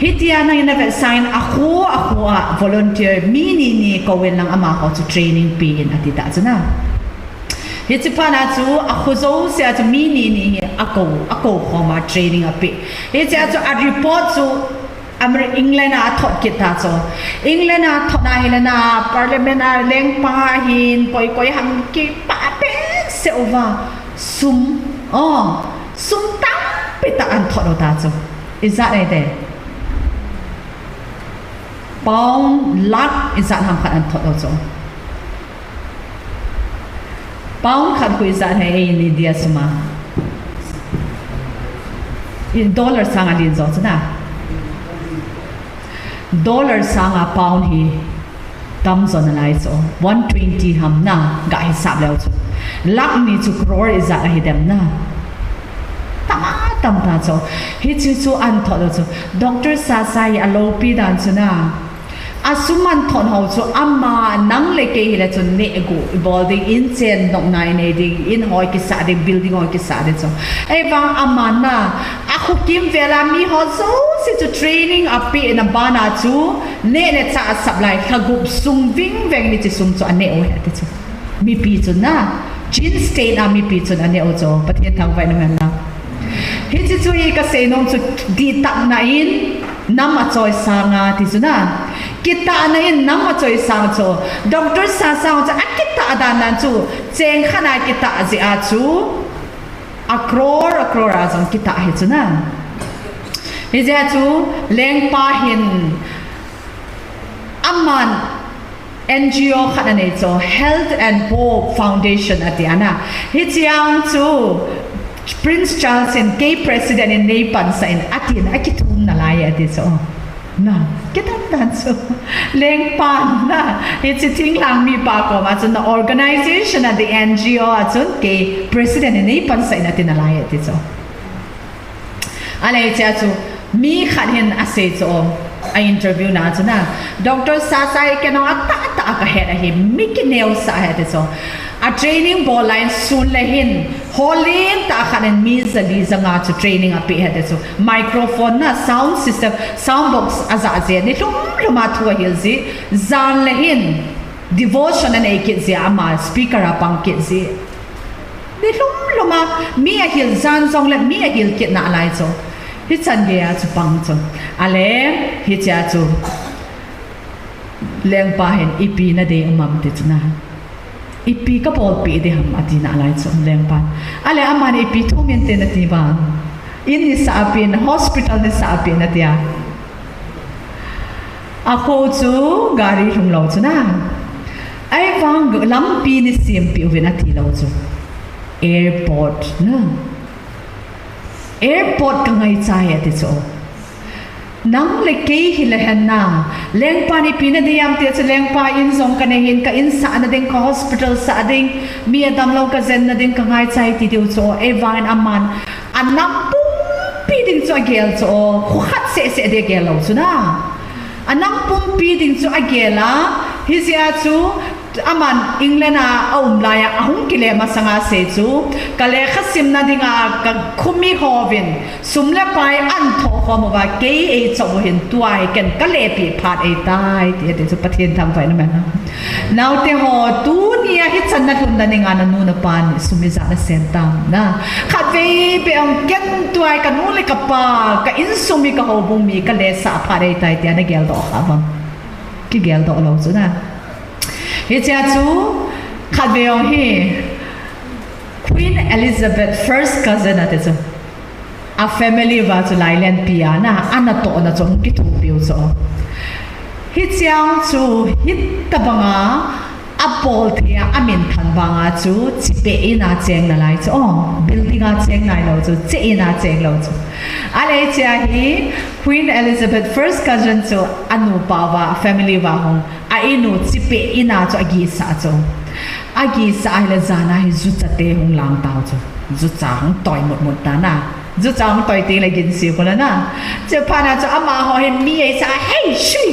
hi ti ana in a sign a khu a volunteer mi ni ko wen lang ama ho chu training pi in ati ta chu na hi chi pa na chu a khu zo se a chu mi ni ako khoma training a pi hi chi a chu a report chu Amer England a thot kit ta cho England a thot na hilana parliament a leng pa hin koi hang ki pa pe se over sum tang pe ta an thot ta cho is that right there pound lakh is that ham khat an thot cho pound khat ko is that hai in India suma in dollar sang a din zo na dollar sanga pound hi tam zon lai so 120 ham na ga hisab leo chu lakh ni chu crore is a hidem na tam ta cho hi chu an tho chu Dr. Sasai alopi dan chu na asuman thon ho chu amma nang le ke hi la chu ne go building in chen nok nai ne ding in hoi ki sa de building hoi ki sa de so ai bang amma na aku kim vela mi ho so si chu training api na bana chu ne cha supply khagup sung ving veng ni chi sum chu ane o ha te chu mi pi chu na chin state a mi pi chu ane o cho pathian thang vai na na hi chi chu I ka se nom chu di tak na in nam a choi sanga ti chu na kita na in nam a choi sang cho Dr. Sasa cha akita adan nan chu cheng khana kita ji a chu a crore azong kita hi chu na hi ja chu leng pa hin aman NGO khana nei cho Health and Hope Foundation atiana hi chiang chu Prince Charles and gay president in Nepal sa in atin akitum na lai ati so na kita tan so leng pan na it's a thing lang mi pa ko ma so na organization at the NGO at so gay president in Nepal sa in atin na lai ati so alai cha chu mi khan hin ase so I interview na so na Dr. Sasai ke no ata ka he hi mi ki neo sa he so a training ball line soon lehin holin ta khanen mi zali zanga to training api hade so microphone na sound system sound box azaze ni luma thua hilzi zan lehin devotion an ekit zia ama speaker apang kit zi ni luma mi a hil zan zong le mi a hil kit na lai so hi chan ge a chu pang chu ale hi cha chu leng pa hen ipi na de umam te chuna ipi ka bol pi de ham atina lai chom leng pan ale amani ipi thumin te na ti ba in ni sa apin hospital ni sa apin na tia ako chu gari hung lo chu na ai wang lampi ni sim pi uvena ti lo chu airport na airport ka ngai chai ati chu nang le ke hi le han na leng pa ni pina de yam te chu leng pa in zong ka ne hin ka in sa na ding ka hospital sa ding mi adam lo ka zen na ding ka ngai chai ti diu chu e wang aman anam pu pi ding chu agel chu khat se de gel lo chu na anam pu pi ding chu agela hi sia chu aman England aum laya ahung kile masanga se chu kale khasim na dinga ka khumi hovin sumle pai an tho khom wa ke e chaw hin tuai ken kale pi phat e tai ti te chu pathian tham vai na man now te ho tu nia hi chan na thun da ninga na nu na pan sumi za na sen tam na khat ve pe ong ken tuai ka nu le ka pa ka in sumi ka ho bung mi ka le sa phat e tai ti na gel do kha bam ki gel do lo chu na hi cha chu khat ve ong hi Queen Elizabeth first cousin at chu a family wa chu Lailand piana ana to na chong ki thu piu so hi chiang chu hit tabanga apol thia amin than banga chu chipe ina cheng na lai chu building a cheng nai lo chu che ina cheng lo chu ale cha hi Queen Elizabeth first cousin chu anu pawa family wa hong a inu chipe ina chu agi sa chu agi sa ile zana hi zu chate hong lang tao chu zu chang toi mot ta na zu chang toi ti la gin si ko la na che pa na chu ama ho hi mi ai sa hey shi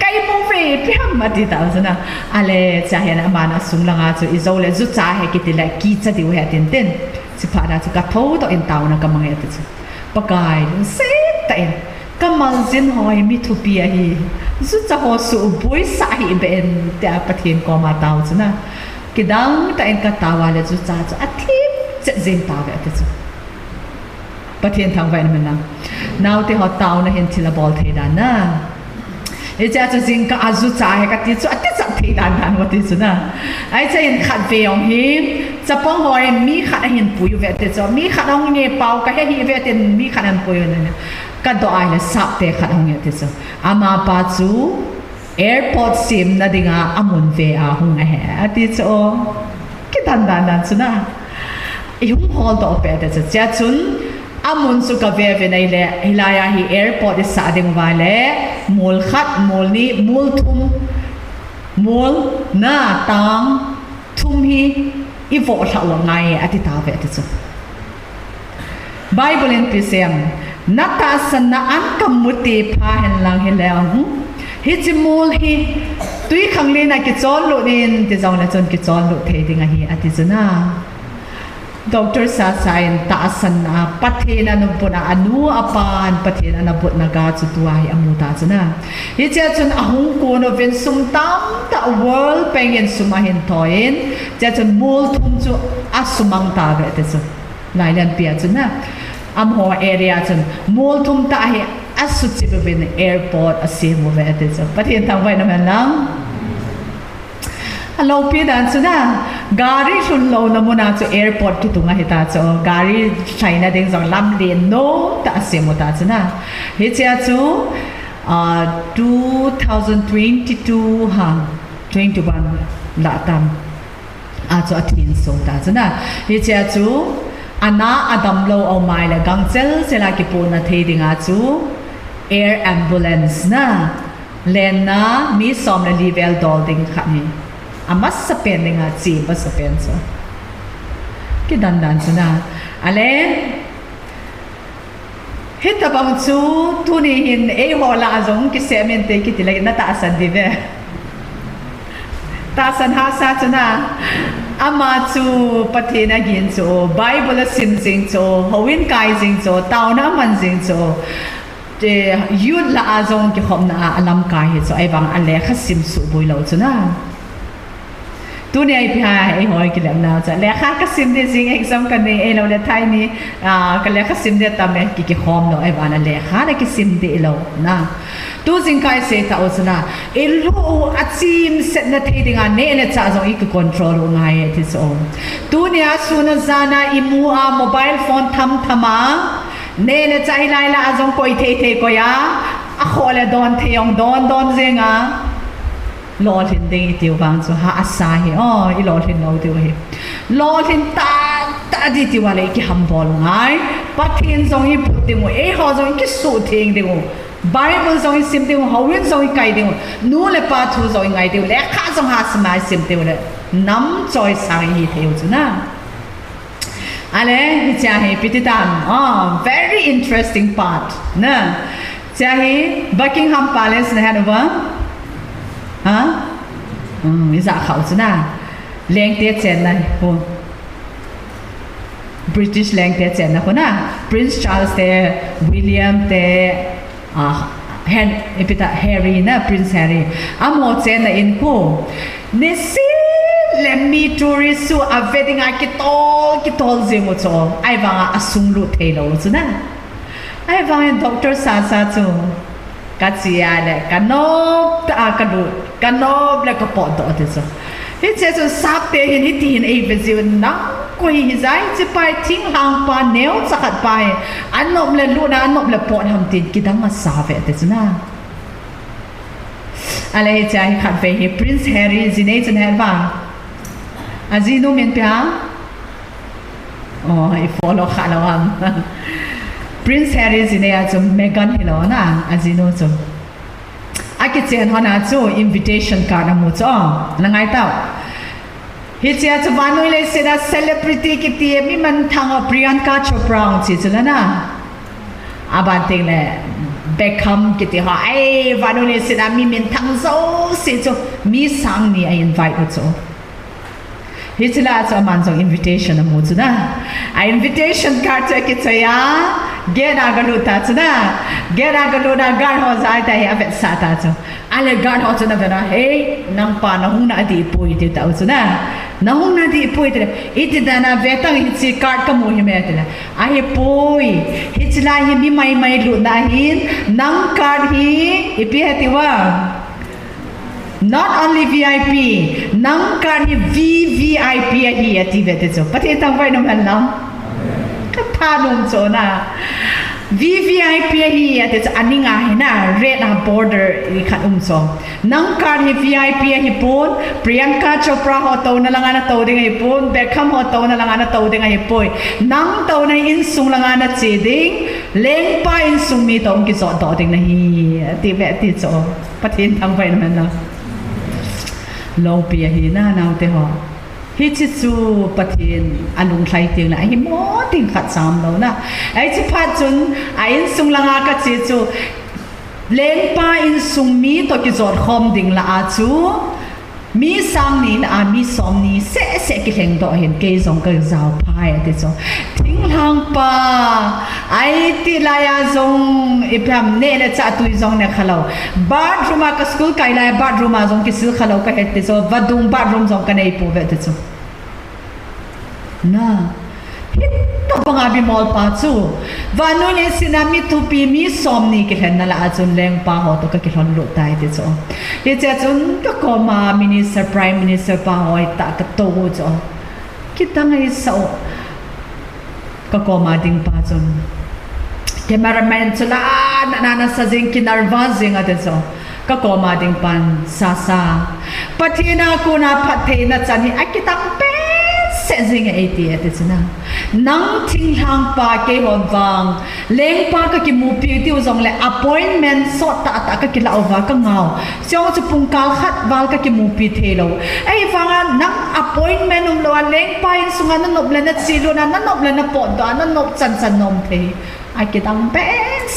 kai mo fe pem ma ti ta na ale cha he na ma na sung la nga chu izole zu cha he ki ti la ki cha ti we tin tin che pa na chu ka tho to in tao na ka mang ya ti chu pakai se ta en kamal zin hoi mi thu pia hi zu cha ho su boi sa hi ben ta pathian ko ma tao chu na kidang ta en ka tawa le zu cha chu athi che zin ta ve ta chu pathian thang vai na na now te ho tao na hin thila bol the da na e cha chu zin ka azu cha he ka ti chu ati cha the dan dan wa ti chu na ai cha in khat ve ong hi cha pong hoi mi khat hin pu yu ve te chu mi khat ong ne pau ka he hi ve ten mi khat an pu yu na ka do ai la sap te khat ong ye te chu ama pa chu airport sim na dinga amun ve a hung a he ati chu ki dan chu na yung hall do pe te chu cha chun amun su ka ve ve nei le hilaya hi airport is sa ding wa le mul khat mul ni mul thum mul na tang thum hi i vo tha wa ngai ati ta ve te chu Bible in pisem nata sanna an kamuti pha hen lang he le hi chi mul hi tui khang le na ki chon lu nin ti jong na chon ki chon lu the dinga hi ati chuna Doctor sa sain ta sanna pathena no puna anu apan pathena na bot na ga chu tuai amu ta chuna hi cha chun ahung ko no ven sum tam ta world pengen sumahin toin cha chun mul thum chu asumang ta ga te chu Lailan pia chuna amho area chun mul thum ta hi asu chi ben airport asimu ve te chu pathian thang vai na man lang alo pi dan chuna gari sun lo na muna chu airport ki tunga hita chu gari China ding jong lam len no ta asimu ta chuna hi cha chu 2022 ha 21 la tam a chu athin so ta chuna hi cha chu ana adam lo au mai la gangchel sela ki pu na thei dinga chu air ambulance na len na mi som na level dol ding khani amas sa pen dinga chi ba sa pen so ki dan chuna ale hita bang chu tu ni hin e hola azong ki semente ki tilay na taasan di be taasan ha sa chuna ama chu pathina gin chu Bible sim sing chu howin kai sing chu taw na man sing chu te yun la azong ki khom na alam kai hi chu ai bang ale kha sim su boi lo chuna tu ne ai pha ai hoi ki lam na cha le kha ka sim de sing exam kan ne e lo le thai ni ka le kha sim de ta me ki khom no ai bana le kha na ki sim de lo na tu jing kai se ta osna ilu achim set na thedinga ne ne cha zong ik control ngai ti so tu nia suna zana imu a mobile phone thama ne ne chai lai la azong koi the ko ya a khole don theyong don zenga lo thin ding tiu bang so ha asa hi i lo thin lo tiu hi lo thin ta di ti wa le ki ham bol ngai pathin zong hi put ding e ho zong ki su thing ding Bible zong sim ding ho win zong kai ding nu le pa thu zong ngai ding le kha zong ha sma sim ding le nam choi sang hi theu chu na ale hi cha hi pititam very interesting part na cha hi Buckingham Palace na Hanover mi dạ khẩu chứ na leng tiết chén này cô British leng tiết chén này cô na Prince Charles te William te Harry na Prince Harry amo chén na in cô nesi lemmi tourist su a wedding a kitol zemo cho ai vanga asung lu thelo chứ na ai vanga doctor sa chu kacia le kanop ta kanop le ka pot do te so hi che so sap te hi tin e vizu na ko hi zai che pai ting hang pa neo chakat pai anop le lu na anop le pot ham tin kidang ma sa ve te na ale hi cha hi khat ve hi Prince Harry zine chen han ba azino men pya I follow khalawam Prince Harry zine a chu Meghan hilo na azino chu aki chen hona chu invitation card amu chu langai tau hi chia chu vanoi le sena celebrity ki ti mi man thanga Priyanka Chopra chi chu na aban ting le Beckham ki ti ha ai vanoi le sena mi min thang zo si chu mi sang ni I invite chu hi chila chu man zo invitation amu chu na a invitation card chu ki chu ya gena galu ta chu na gena galu na gar ho zai ta ya vet sa ta chu ale gar ho chu na vera hey nang pa na hung na di poi ti ta chu na hung na di poi ti iti da na vetang hi chi card ka mo hi me ti na a hi poi hi chila hi mi mai lu na hin nang card hi ipi hati wa not only VIP nang card hi VVIP hi ati vet chu pati tang vai nom han nam tha num cho na VVIP hi ate aninga hi na red border I khat so nang card hi VIP hi pon Priyanka Chopra ho to na langa na to ding hi pon Beckham ho to na langa na to ding hi poi nang to na in sung langa na che ding leng pa in sung mi to ki so to ding na hi ti ve ti cho pathin thang vai na na lo pi hi na naw te ho hi chi chu pathin anung thlai ting la hi mo ting khat sam lo na ai chi phat chun a in sung langa ka chi chu leng pa in sung mi to ki zor khom ding la a chu mi sang ni na mi som ni se ki hleng do hen ke zong ka zau phai te cho thing hang pa ai ti la ya zong ipam ne le cha tu zong ne khalo bathroom ka school kai la bathroom zong ki sil khalo ka het te cho vadung bathroom zong ka nei pu ve te cho na hit to banga bi mol pa chu vanu ne sinami tu pi mi som ni ki hen na la chun leng pa ho to ka ki hon lo tai te cho ye cha chun ka ko ma minister prime minister pa hoi ta ka to cho ki tangai so ka ko ma ding pa chun cameraman chula na sa jing ki nervous jing ate so ka ko ma ding pan sa pathina ko na phathe na chani akitang pe se jing ati ate chuna nang thing hang pa ke hon wang leng pa ka ki mu pi ti zong le appointment so ta ka ki la wa ka ngau chong chu pung kal khat wal ka ki mu pi thelo ai wanga nang appointment um lo leng pa in sunga na nob le na chilu na nob le na po da na nob chan nom the ai ki tang pe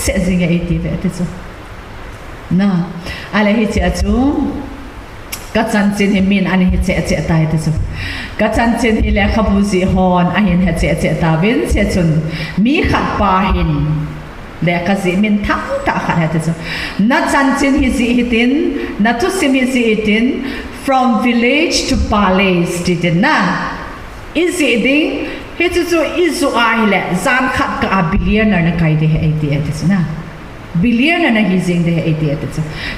se jing ati ve te chu na ale hi cha chu ka chan chin hi min ani hi che tai te chu ka chan chin hi le khabu ji hon a hin he che ta vin che chun mi khat pa hin le ka ji min thak ta khat ha te chu na chan chin hi ji hitin na tu simi ji hitin from village to palace titin na is it ding hi chu chu izu ai le zan khat ka billionaire na kai de he ai ti na billionaire na hi jing de ai ti at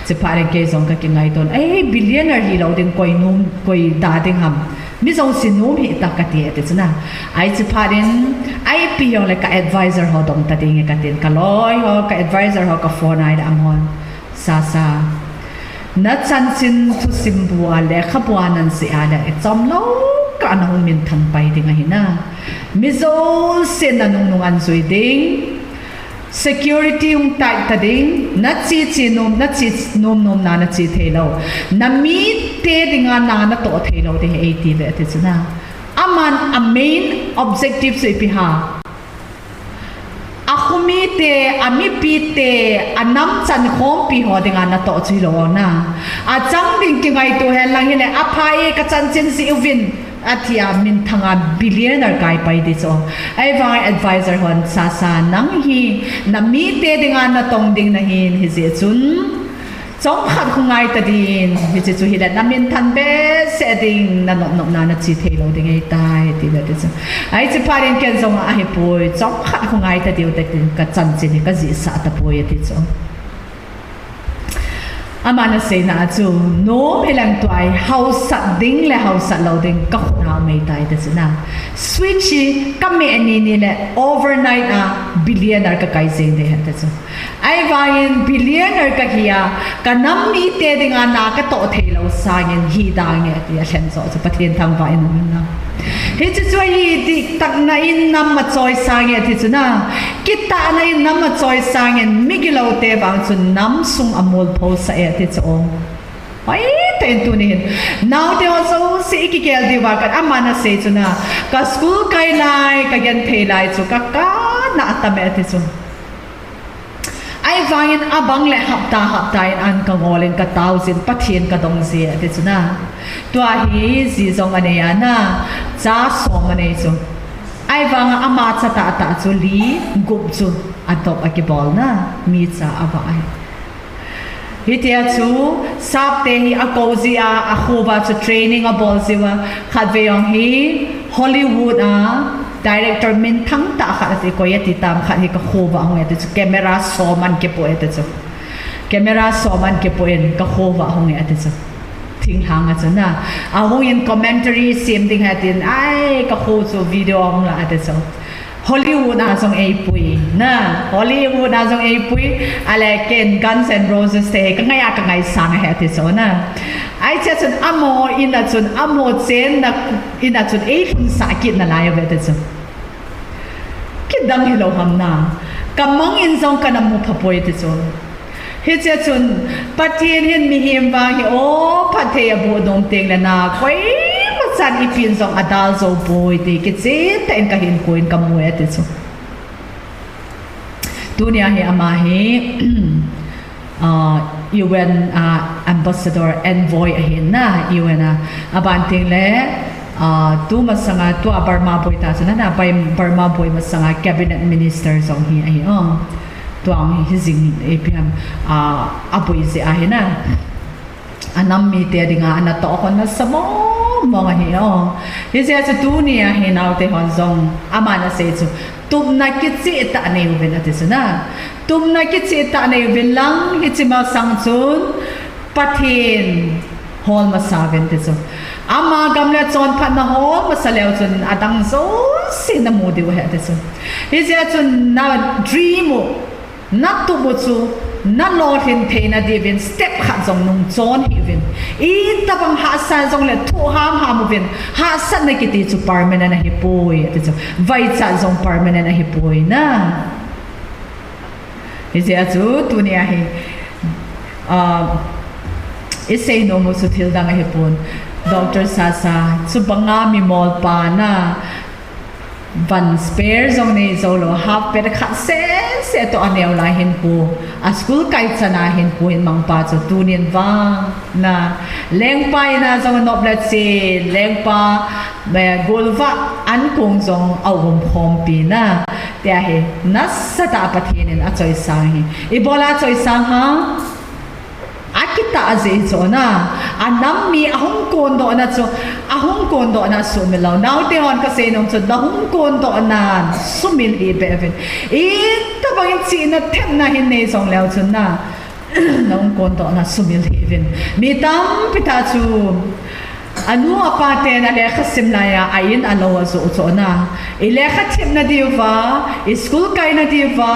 che pare ke zong ka ki ngai ton ai billionaire hi lo ding koi num koi da ding ham mi zong sin num hi ta ka ti at na ai che parin ai pi yo le ka advisor ho dong ta ding ka tin ka loi ho ka advisor ho ka phone ai da amon sa na chan sin thu sim bua le khabuanan si ala e chom lo ka nang min thang pai ding hi na mi zo sen na nung an zui ding security tai ta ding na chi nom na chi thelo na mi te dinga na to thelo de ai ti ve te chuna aman a main objective se pi ha akumi te ami pi te anam chan khom pi ho dinga na to chi lo na a chang ding ki ngai to he lang hele a phai ka chan chen si uvin atia min thanga billionaire kai pai di so ai vai advisor hon sa nang hi na mi te dinga na tong ding na hin hi je chun chong khat khungai ta din hi che chu hi la na min than be se ding na no na chi thelo ding ai tai ti ba te chu ai che parin ken zong a hi poi chong khat khungai ta diu te tin ka chan chi ni ka ji sa ta poi ti chu amana se na chu no helang tuai house ding le house loading ka khuna mai tai ta chu na switch ka me ani ni le overnight a billionaire ka kai se de ha ta chu ai vain billionaire ka hiya ka nam mi te dinga na ka to thelo sa ngin hi da nge ti a chen so chu pathian thang vai na he chu chu hi ti tak na in nam ma choi sa nge ti chu na kita na in nam ma choi sa ngin migilo te bang chu nam sung amol pho sa e ti chu ai ten tu ni now te also se ki kel di wa ka amana se chu na ka school kai lai ka gen the lai chu ka na ta me ti chu ai vain abang le hapta in an ka ngolin ka thousand pathian ka dong se ti chu na to hi si zong ane ya na cha so mane chu ai wang ama cha ta chu li gup chu atop akibol na mi cha ava ai hitia chu sap te hi akozi a khuba chu training a bol ziwa khatve yong hi Hollywood a director min thang ta kha ti ko yati tam kha hi ka khuba hong ete chu camera so man ke po ete chu camera so man ke po en ka khuba hong ete chu thing hang a chu na a hong in commentary sim ding hatin ai ka khu chu video hong la ete chu Hollywood na song ai pui na Hollywood na song ai pui ale ken Guns and Roses te ka ngai sang ha ti so na ai cha chun amo in a chun amo chen na in a chun ai fun sa kit na lai ve te chu kit dang hi lo ham na kamang in song kana mu phapoi te chu he cha chun patien hin mi him ba hi o pathe bu dom teng la na koi san ipin zong adal zo boy de ke che ten ka hin koin ka mu ate chu dunia he ama he UN ambassador envoy ahin na UN aban ting le tu masanga tu Burma boy ta sana na bai Burma boy masanga cabinet minister zong hi ahi tu ang hi jing APM aboy se ahina anam mi te dinga ana to kon na samo mga hi hi se chu tu ni hi nau te hon zong amana se chu tum na ki chi ta nei ven ate suna tum na ki chi ta nei ven lang hi chi ma sang chun pathin hol ma sa ven te chu ama gamle chon phat na hol ma sa leo chun adang zo sin na mu de wa te chu hi se chu na dream na tu bu chu na lord hin the na divin step khat zong nung chon hi vin I tabang ha san zong le thu ham vin ha san na kiti chu permanent na hi poi ati chu vai cha zong permanent na hi poi na ise chu tunia hi isay no mo su thil dang hi pon Dr. Sasa chu banga mi mol pa na van spare zong nei zolo half per khat se to aneu la hin pu a school kai chana hin pu in mang pa chu tunin wang na leng pai na zong nop la che leng pa be golwa an kong zong awum khom pi na te he nas sa ta pathin in a choi sang hi I bola choi sang ha a kita azi so na anam mi ahong kon do na so ahong kon do na sumilaw now te on kasi nung so dahong kon do na sumil i bevin ita bangin si na tem na hinay song leo so na nung kon do na sumil i mi tam pita chu anu apate na lekha simlaya ayin alawa so na ilekha tim na diva school kai na diva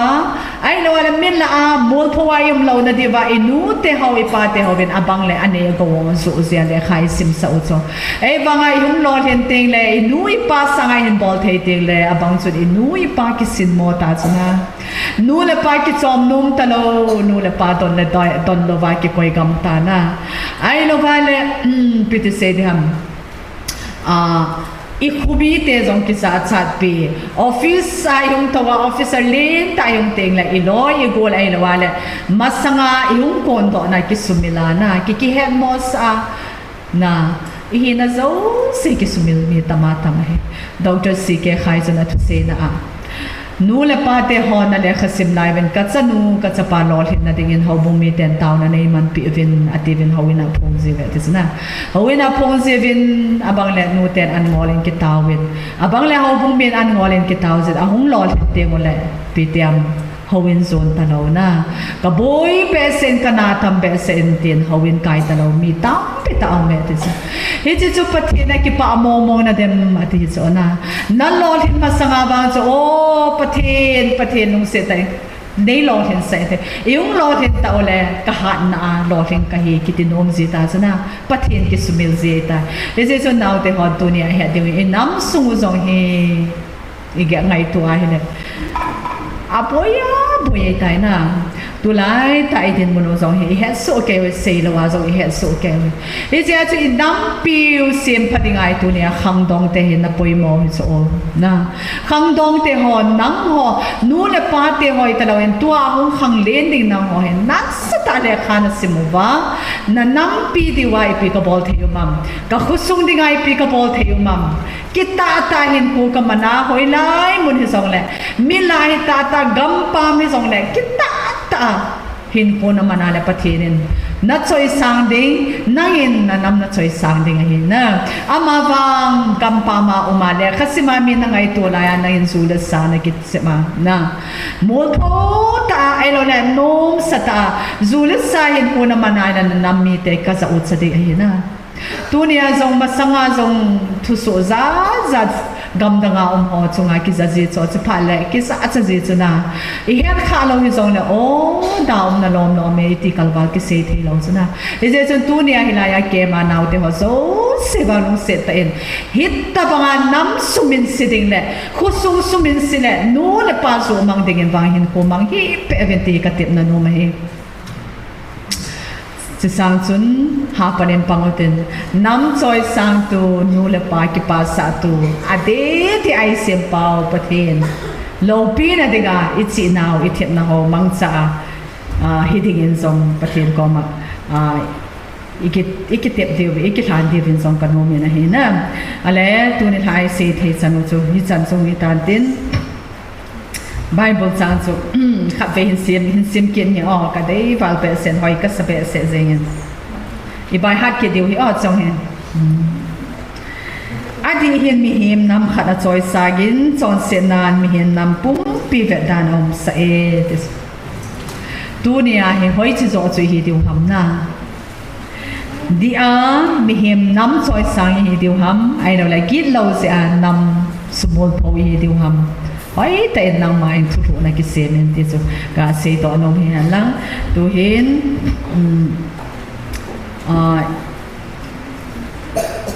ay lawala min la mol phawayum law na diva inu te haw ipate hawin abang le ane gawon so zia lekha sim sa utso ay banga yung lol henteng le inu ipa sa ngay bol thaiting le abang so inu ipa kisin mo ta na nu le pa ki chom num talo nu le pa don le don lo va ki koi gam ta na ay lo vale piti se ikubi te zong ki sa chat pi office ayong tawa officer len tayong ting la iloy igol ay lawale masanga yung kondo na kisumila na kikihet mo sa na ihina zo si kisumil mi tamatama he Dr. C.K. Kaiser na to say na nu le pa te hon na le khasim lai ven katsa nu katsa pa lol hin na dingin how bung mi ten taw na nei man pi vin ativin hawina phong je ve tis na hawina phong je vin abang le nu ten an ngolin ki tawin abang le how bung min an ngolin ki taw je ahung lol te mo le pi tiam hawin zon tanaw na kaboy pesen kana tam pesen tin hawin kai tanaw mi tam pita ang metis hiti chu pathina ki pa momong na dem ati so na nalol hin masanga bang so pathin nung se tai nei lol hin se te yung lol hin ta ole ka hat na lol hin ka hi kitinom zita sana pathin ki sumil zita hiti so now te hot dunia he de inam sungu zong hi ige ngai tu a hi apoya boy tai na tulai tai din mono zong he het so ke we sei lo wa zong het so ke he ja chu dam piu sim phatingai tu ne khang dong te he na poi mo so na khang dong te ho nang ho nu le pa te hoi ta lo en tua hong khang len ding na ho he nak sa ta le khana simuwa na nang pi di wai pi ka bol the yu mam ka khusung ding ai pi ka bol the yu mam kita ta hin ku ka mana hoi lai mun hi song le mi lai ta gam pa mi song le kita ta hin ko na manala pathinin na choi sang ding nangin na nam na choi sang ding hi na amawang gam pa ma umale khasima mi na ngai to la ya na hin zula sa na kit sema na mol tho ta ai lo le nom sata zula sa hin ko na manala na nam mi te ka za ut sa de hi na tunia zong masanga zong thu so za gam da nga ho chunga ki za ji cho chi phale ki sa cha ji chuna I hen kha lo hi zong le o daum na lom no me ti kalwa ki se thi lo chuna I je chun tunia hilaya ke ma naw te ho so se ba nu se ta en hit ta banga nam sumin siding le khusung sumin sile nu le pa so mang ding en wang hin ko mang hi pe eventi ka tip na no ma hi sang chun ha panen pangoten nam choi sang tu nu le pa ki pa sa tu ade ti ai sem pau pathin lo pi na diga ichi now ithet na ho mang cha hiding in song pathin ko ma ikitep diu ikithan diu in song kanu me na he na ale tu ni thai se the chanu chu hi chan song ni tan tin Bible sang so khap ve hin sim kin hi o ka dei val pe sen hoi ka sa pe se zeng I bai hat ke diu hi o chong hen adi hin mi him nam khat a choi sagin chon sen nan mi hin nam pum pi ve dan om sa e this dunia he hoi chi zo chui hi diu ham na dia mi him nam choi sang hi diu ham ai no la git lo se a nam sumol po hi diu ham hoi ta en nang mai thu thu na ki semen ti chu ka se to no hi la tu hin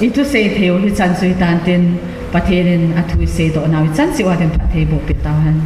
itu se theo hi chan sui tan tin pathenin athui se to na chan si wa den pathe bo pitahan